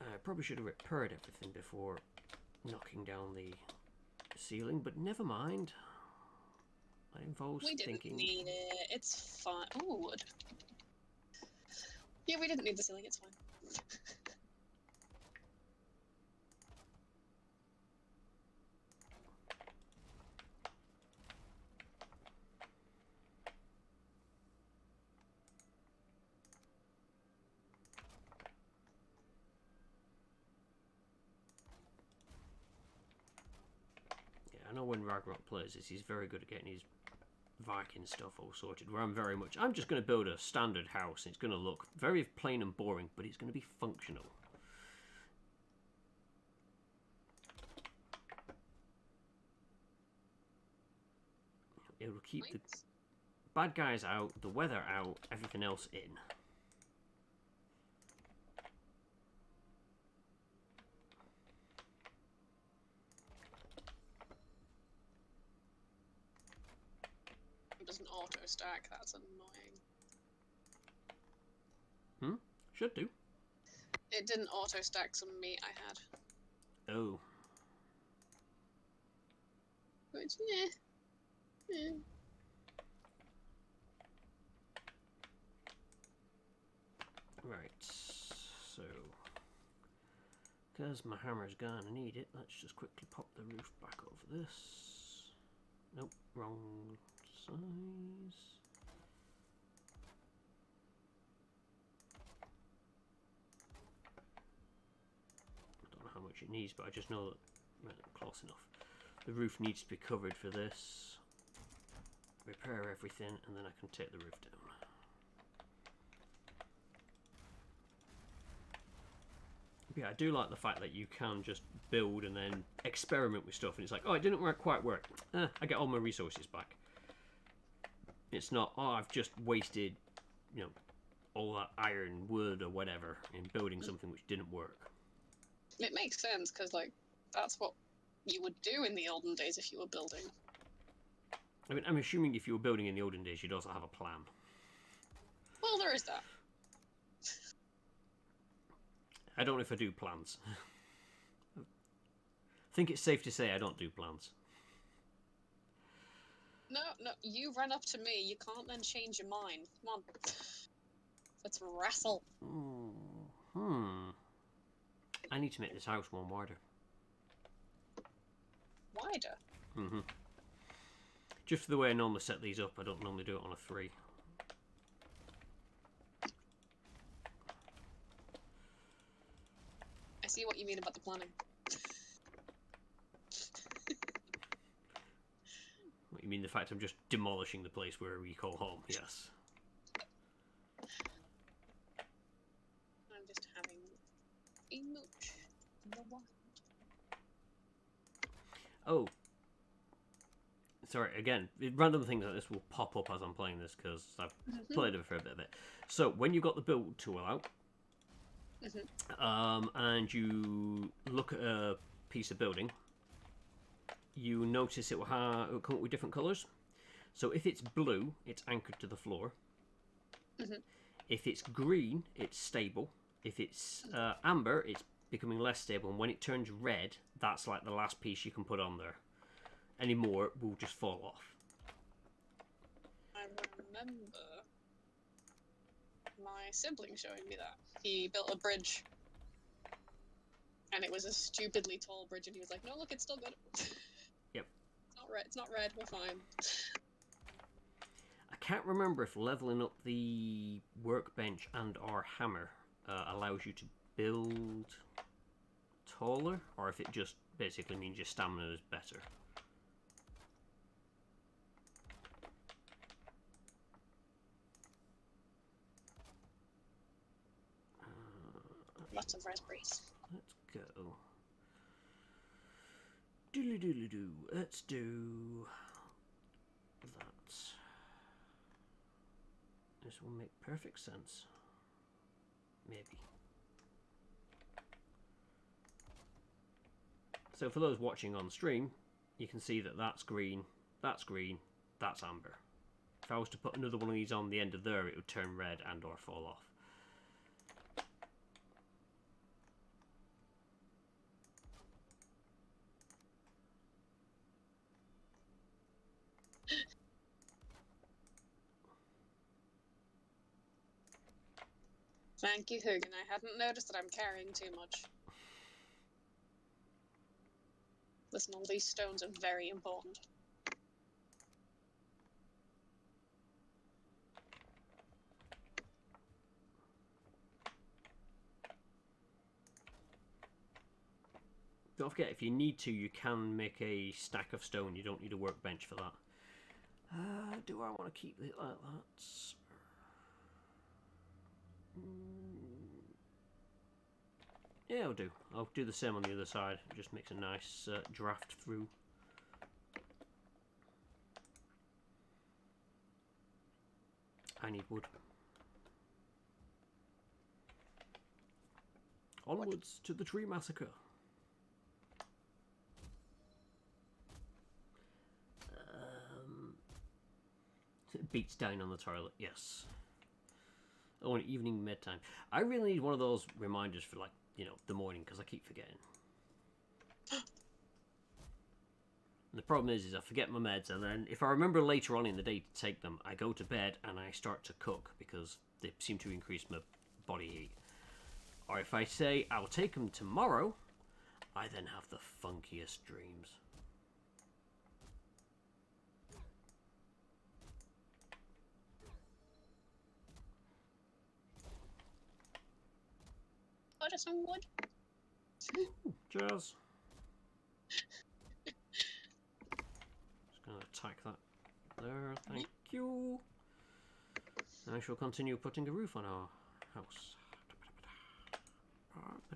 I probably should have repaired everything before knocking down the ceiling, but never mind. That involves We didn't thinking. need it. It's fine. Oh, wood. Yeah, we didn't need the ceiling. It's fine. I know when Ragnarok plays this, he's very good at getting his Viking stuff all sorted. Where I'm just going to build a standard house, and it's going to look very plain and boring, but it's going to be functional. It will keep the bad guys out, the weather out, everything else in. It doesn't auto stack. That's annoying. Should do. It didn't auto stack some meat I had. Oh. Which, yeah. Right, so because my hammer's gonna need it, let's just quickly pop the roof back over this. Nope, wrong size. I don't know how much it needs, but I just know that close enough. The roof needs to be covered for this. Repair everything, and then I can take the roof down. Yeah, I do like the fact that you can just build and then experiment with stuff, and it's like, oh, it didn't quite work. I get all my resources back. It's not, oh, I've just wasted, all that iron, wood, or whatever in building something which didn't work. It makes sense, because, like, that's what you would do in the olden days if you were building. I mean, I'm assuming if you were building in the olden days, you'd also have a plan. Well, there is that. I don't know if I do plans. I think it's safe to say I don't do plans. No, you run up to me. You can't then change your mind. Come on. Let's wrestle. I need to make this house one wider. Wider? Just the way I normally set these up, I don't normally do it on a 3. I see what you mean about the planning. What, you mean the fact I'm just demolishing the place where we call home? Yes. I'm just having a mooch in the wild. Oh. Sorry, again, random things like this will pop up as I'm playing this because I've played it for a bit of it. So, when you've got the build tool out, and you look at a piece of building, you notice it will come up with different colours. So if it's blue, it's anchored to the floor. If it's green, it's stable. If it's amber, it's becoming less stable. And when it turns red, that's like the last piece you can put on there. Any more will just fall off. I remember my sibling showing me that. He built a bridge. And it was a stupidly tall bridge, and he was like, no, look, it's still good. Yep. It's not red, we're fine. I can't remember if leveling up the workbench and or hammer allows you to build taller, or if it just basically means your stamina is better. Lots of raspberries. Let's go. Doodly-doodly-doo. Let's do that. This will make perfect sense. Maybe. So for those watching on stream, you can see that that's green, that's amber. If I was to put another one of these on the end of there, it would turn red and or fall off. Thank you, Hugin. I hadn't noticed that I'm carrying too much. Listen, all these stones are very important. Don't forget, if you need to, you can make a stack of stone. You don't need a workbench for that. Do I want to keep it like that? Yeah, I'll do. I'll do the same on the other side. It just makes a nice draft through. I need wood. Onwards to the tree massacre. It beats down on the toilet, yes. Oh, an evening bedtime. I really need one of those reminders for, like, you know, the morning, because I keep forgetting. And the problem is I forget my meds, and then if I remember later on in the day to take them, I go to bed and I start to cook, because they seem to increase my body heat. Or if I say I'll take them tomorrow, I then have the funkiest dreams. Got us some wood. Cheers. Just gonna attack that there, thank you. And I shall continue putting a roof on our house.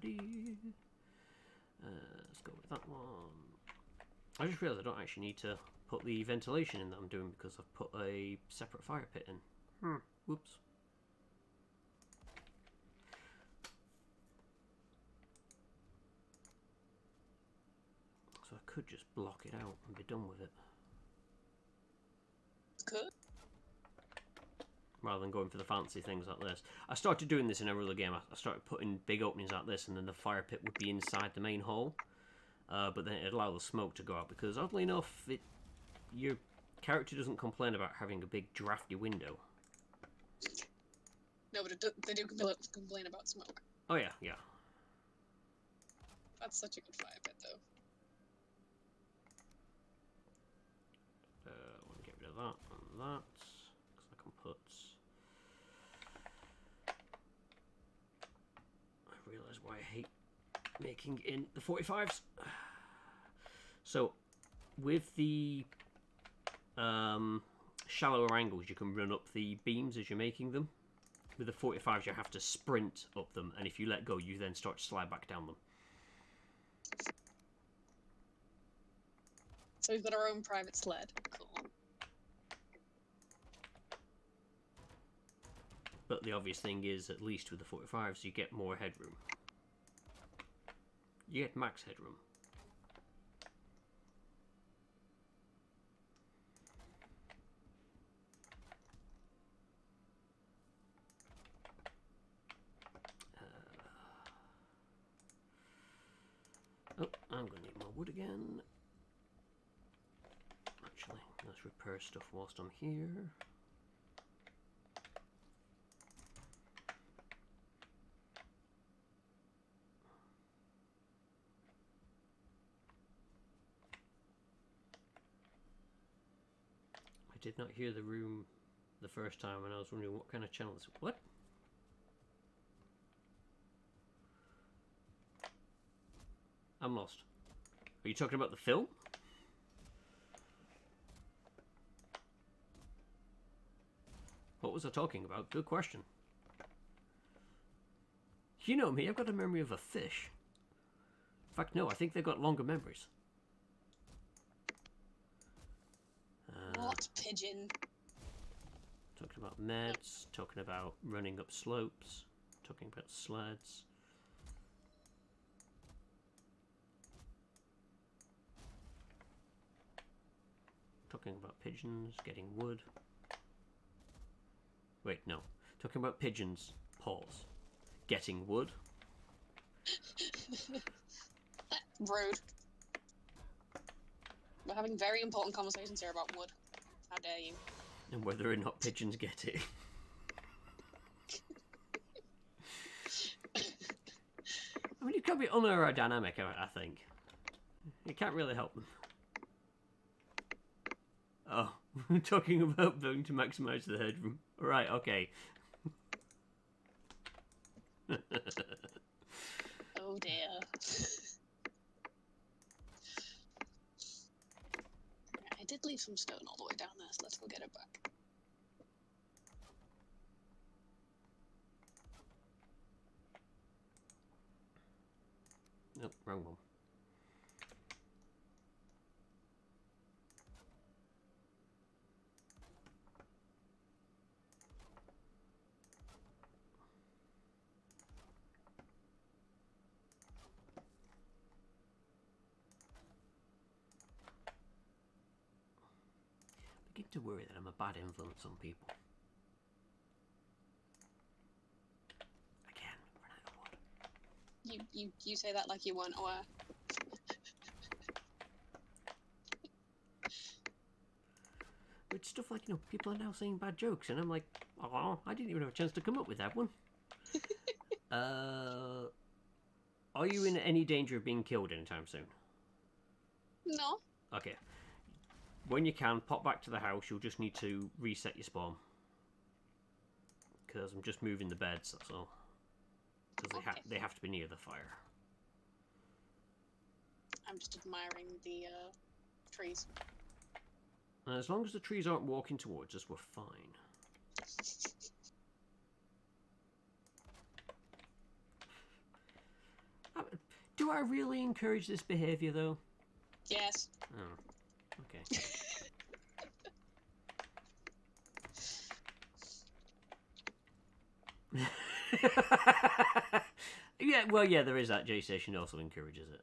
Let's go with that one. I just realised I don't actually need to put the ventilation in that I'm doing because I've put a separate fire pit in. Whoops. could just block it out and be done with it. Could. Rather than going for the fancy things like this. I started doing this in every other game. I started putting big openings like this, and then the fire pit would be inside the main hall. But then it'd allow the smoke to go out, because oddly enough, your character doesn't complain about having a big drafty window. No, but they do complain about smoke. Oh yeah, yeah. That's such a good fire pit, though. I want to get rid of that and that, because I can put... I realise why I hate making in the 45s. So, with the shallower angles, you can run up the beams as you're making them. With the 45s, you have to sprint up them, and if you let go, you then start to slide back down them. So we've got our own private sled. Cool. But the obvious thing is, at least with the 45s, you get more headroom. You get max headroom. Oh, I'm going to need more wood again. Actually, let's repair stuff whilst I'm here. I did not hear the room the first time, and I was wondering what kind of channel this. What? I'm lost. Are you talking about the film? What was I talking about? Good question. You know me, I've got a memory of a fish. In fact, no, I think they've got longer memories. What pigeon? Talking about meds, talking about running up slopes, talking about sleds. Talking about pigeons, getting wood. Wait, no. Talking about pigeons, pause. Getting wood. Rude. We're having very important conversations here about wood. How dare you? And whether or not pigeons get it. I mean, you can be unaerodynamic, I think. You can't really help them. Oh, we're talking about building to maximise the headroom. Right, okay. Oh dear. I did leave some stone all the way down there, so let's go get it back. Nope, wrong one. I begin to worry that I'm a bad influence on people. Again, run out of wood. You say that like you weren't aware. It's stuff like, people are now saying bad jokes, and I'm like, oh, I didn't even have a chance to come up with that one. Are you in any danger of being killed anytime soon? No. Okay. When you can, pop back to the house. You'll just need to reset your spawn. Because I'm just moving the beds, that's all. Because they have to be near the fire. I'm just admiring the trees. And as long as the trees aren't walking towards us, we're fine. Do I really encourage this behaviour, though? Yes. Oh, okay. Yeah, well, yeah, there is that. J-Station also encourages it.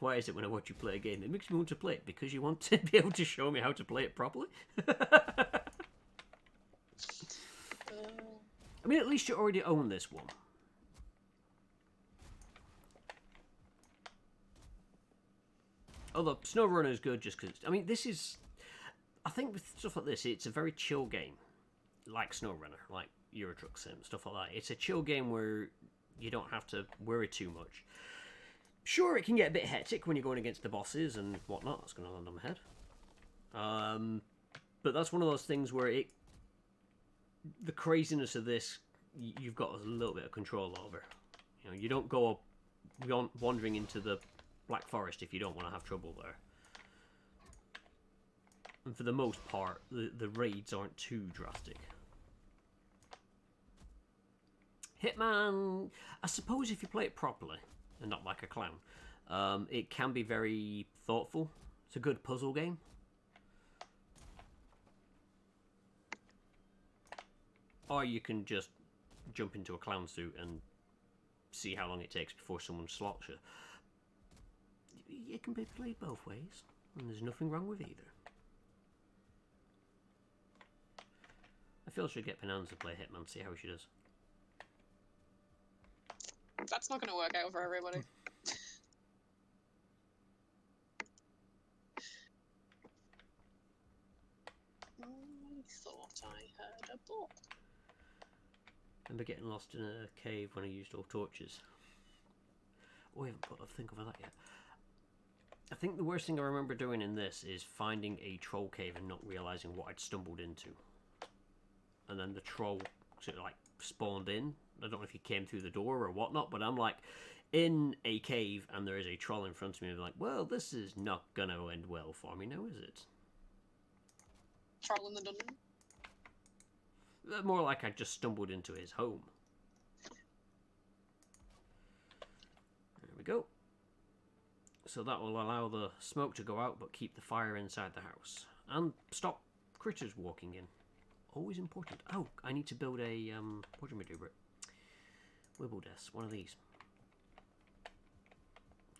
Why is it when I watch you play a game, it makes me want to play it because you want to be able to show me how to play it properly? I mean, at least you already own this one. Although SnowRunner is good just because... I mean, this is... I think with stuff like this, it's a very chill game. Like SnowRunner, like Euro Truck Sim, stuff like that. It's a chill game where you don't have to worry too much. Sure, it can get a bit hectic when you're going against the bosses and whatnot. That's going to land on my head. But that's one of those things where the craziness of this, you've got a little bit of control over. You know, you don't go wandering into the Black Forest if you don't want to have trouble there. And for the most part, the raids aren't too drastic. Hitman, I suppose if you play it properly, and not like a clown, it can be very thoughtful. It's a good puzzle game. Or you can just jump into a clown suit and see how long it takes before someone slots you. It can be played both ways, and there's nothing wrong with either. I feel I should get Penance to play Hitman, see how she does. That's not going to work out for everybody. I thought I heard a ball. I remember getting lost in a cave when I used all torches. Oh, I haven't put a think over that yet. I think the worst thing I remember doing in this is finding a troll cave and not realising what I'd stumbled into. And then the troll sort of like spawned in. I don't know if he came through the door or whatnot, but I'm like in a cave and there is a troll in front of me. And I'm like, well, this is not going to end well for me now, is it? Troll in the dungeon? More like I just stumbled into his home. There we go. So that will allow the smoke to go out but keep the fire inside the house. And stop critters walking in. Always important. Oh, I need to build a, what do we do, Brit? Wibble desk, one of these.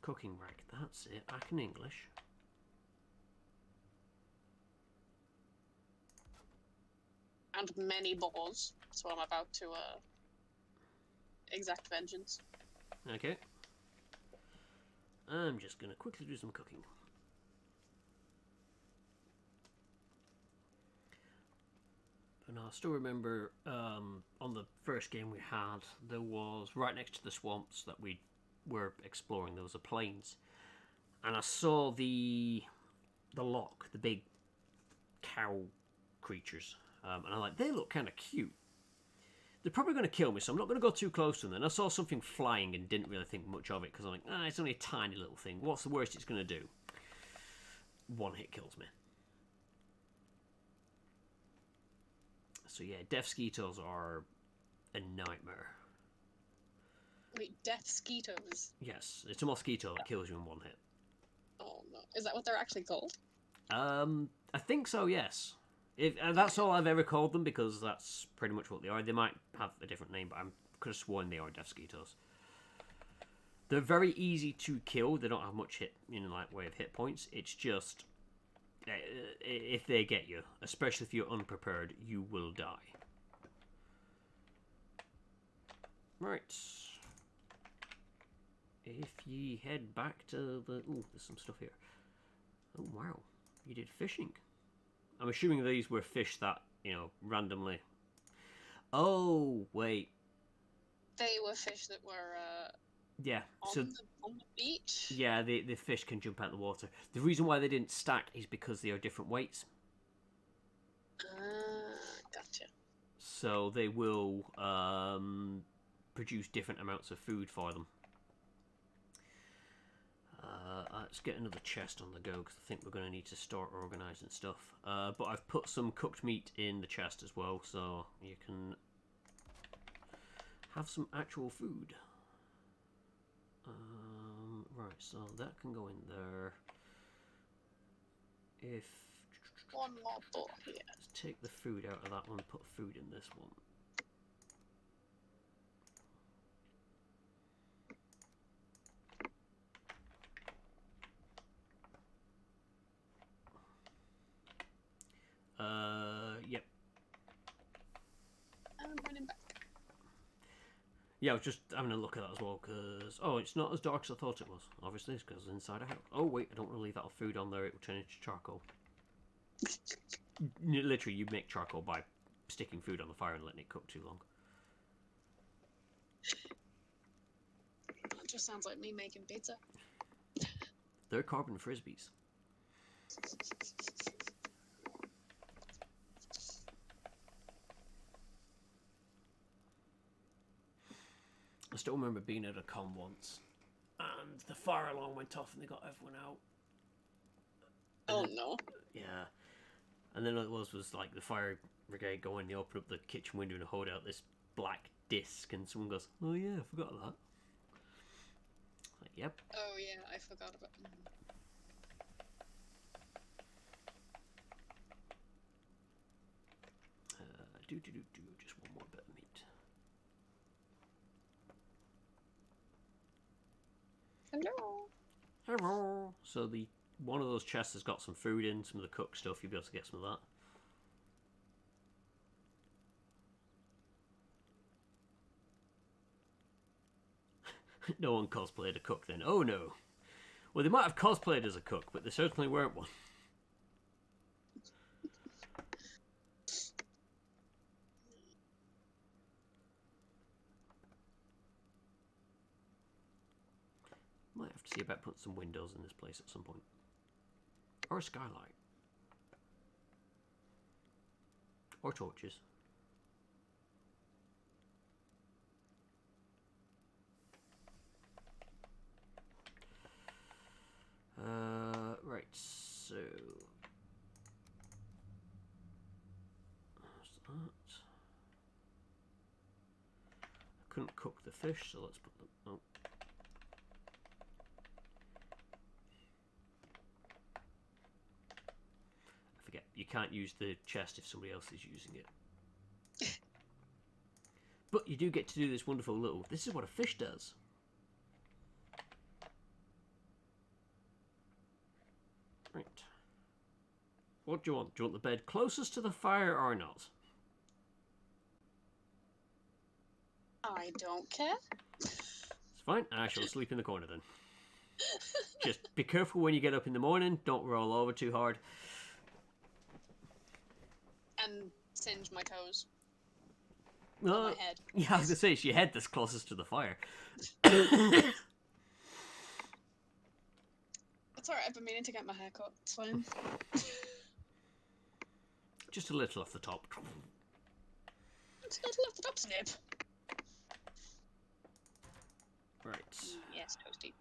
Cooking rack, that's it. I can English. And many balls, so I'm about to, exact vengeance. Okay. I'm just going to quickly do some cooking. And I still remember on the first game we had, there was, right next to the swamps that we were exploring, there was a plains. And I saw the lock, the big cow creatures. And I'm like, they look kind of cute. They're probably going to kill me, so I'm not going to go too close to them. Then I saw something flying and didn't really think much of it, because I'm like, it's only a tiny little thing. What's the worst it's going to do? One hit kills me. So yeah, death skeeters are a nightmare. Wait, death skeetos? Yes, it's a mosquito that kills you in one hit. Oh no, is that what they're actually called? I think so, yes. That's all I've ever called them, because that's pretty much what they are. They might have a different name, but I could have sworn they are death skeeters. They're very easy to kill. They don't have much way of hit points. It's just, if they get you, especially if you're unprepared, you will die. Right. If ye head back to the... Ooh, there's some stuff here. Oh, wow. You did fishing. I'm assuming these were fish that, randomly... Oh, wait. They were fish that were, yeah, on the beach? Yeah, the fish can jump out of the water. The reason why they didn't stack is because they are different weights. Gotcha. So they will produce different amounts of food for them. Let's get another chest on the go, because I think we're going to need to start organising stuff. But I've put some cooked meat in the chest as well, so you can have some actual food. Right, so that can go in there. If... One more bowl here. Let's take the food out of that one, put food in this one. Yeah, I was just having a look at that as well, because... Oh, it's not as dark as I thought it was. Obviously, it's because it's inside a house. Oh, wait, I don't want to leave that food on there. It will turn into charcoal. Literally, you make charcoal by sticking food on the fire and letting it cook too long. It just sounds like me making pizza. They're carbon frisbees. I still remember being at a con once, and the fire alarm went off and they got everyone out. Oh no. Yeah. And then it was like the fire brigade going, they open up the kitchen window and hold out this black disc, and someone goes, "Oh yeah, I forgot that." Like, yep. Oh yeah, I forgot about. Just one more bit of meat. Hello. Hello. So the one of those chests has got some food in, some of the cooked stuff. You'll be able to get some of that. No one cosplayed a cook then. Oh no. Well, they might have cosplayed as a cook, but they certainly weren't one. Might have to see about putting some windows in this place at some point. Or a skylight. Or torches. Right, so... That's that. I couldn't cook the fish, so let's put them... Oh. I forget, you can't use the chest if somebody else is using it. But you do get to do this wonderful little... This is what a fish does. Right. What do you want? Do you want the bed closest to the fire or not? I don't care. It's fine. I shall sleep in the corner then. Just be careful when you get up in the morning. Don't roll over too hard. And singe my toes. On my head. Yeah, I was going to say, it's your head that's closest to the fire. It's alright, I've been meaning to get my hair cut. It's fine. Just a little off the top. It's a little off the top snip. Right. Yes, toasty.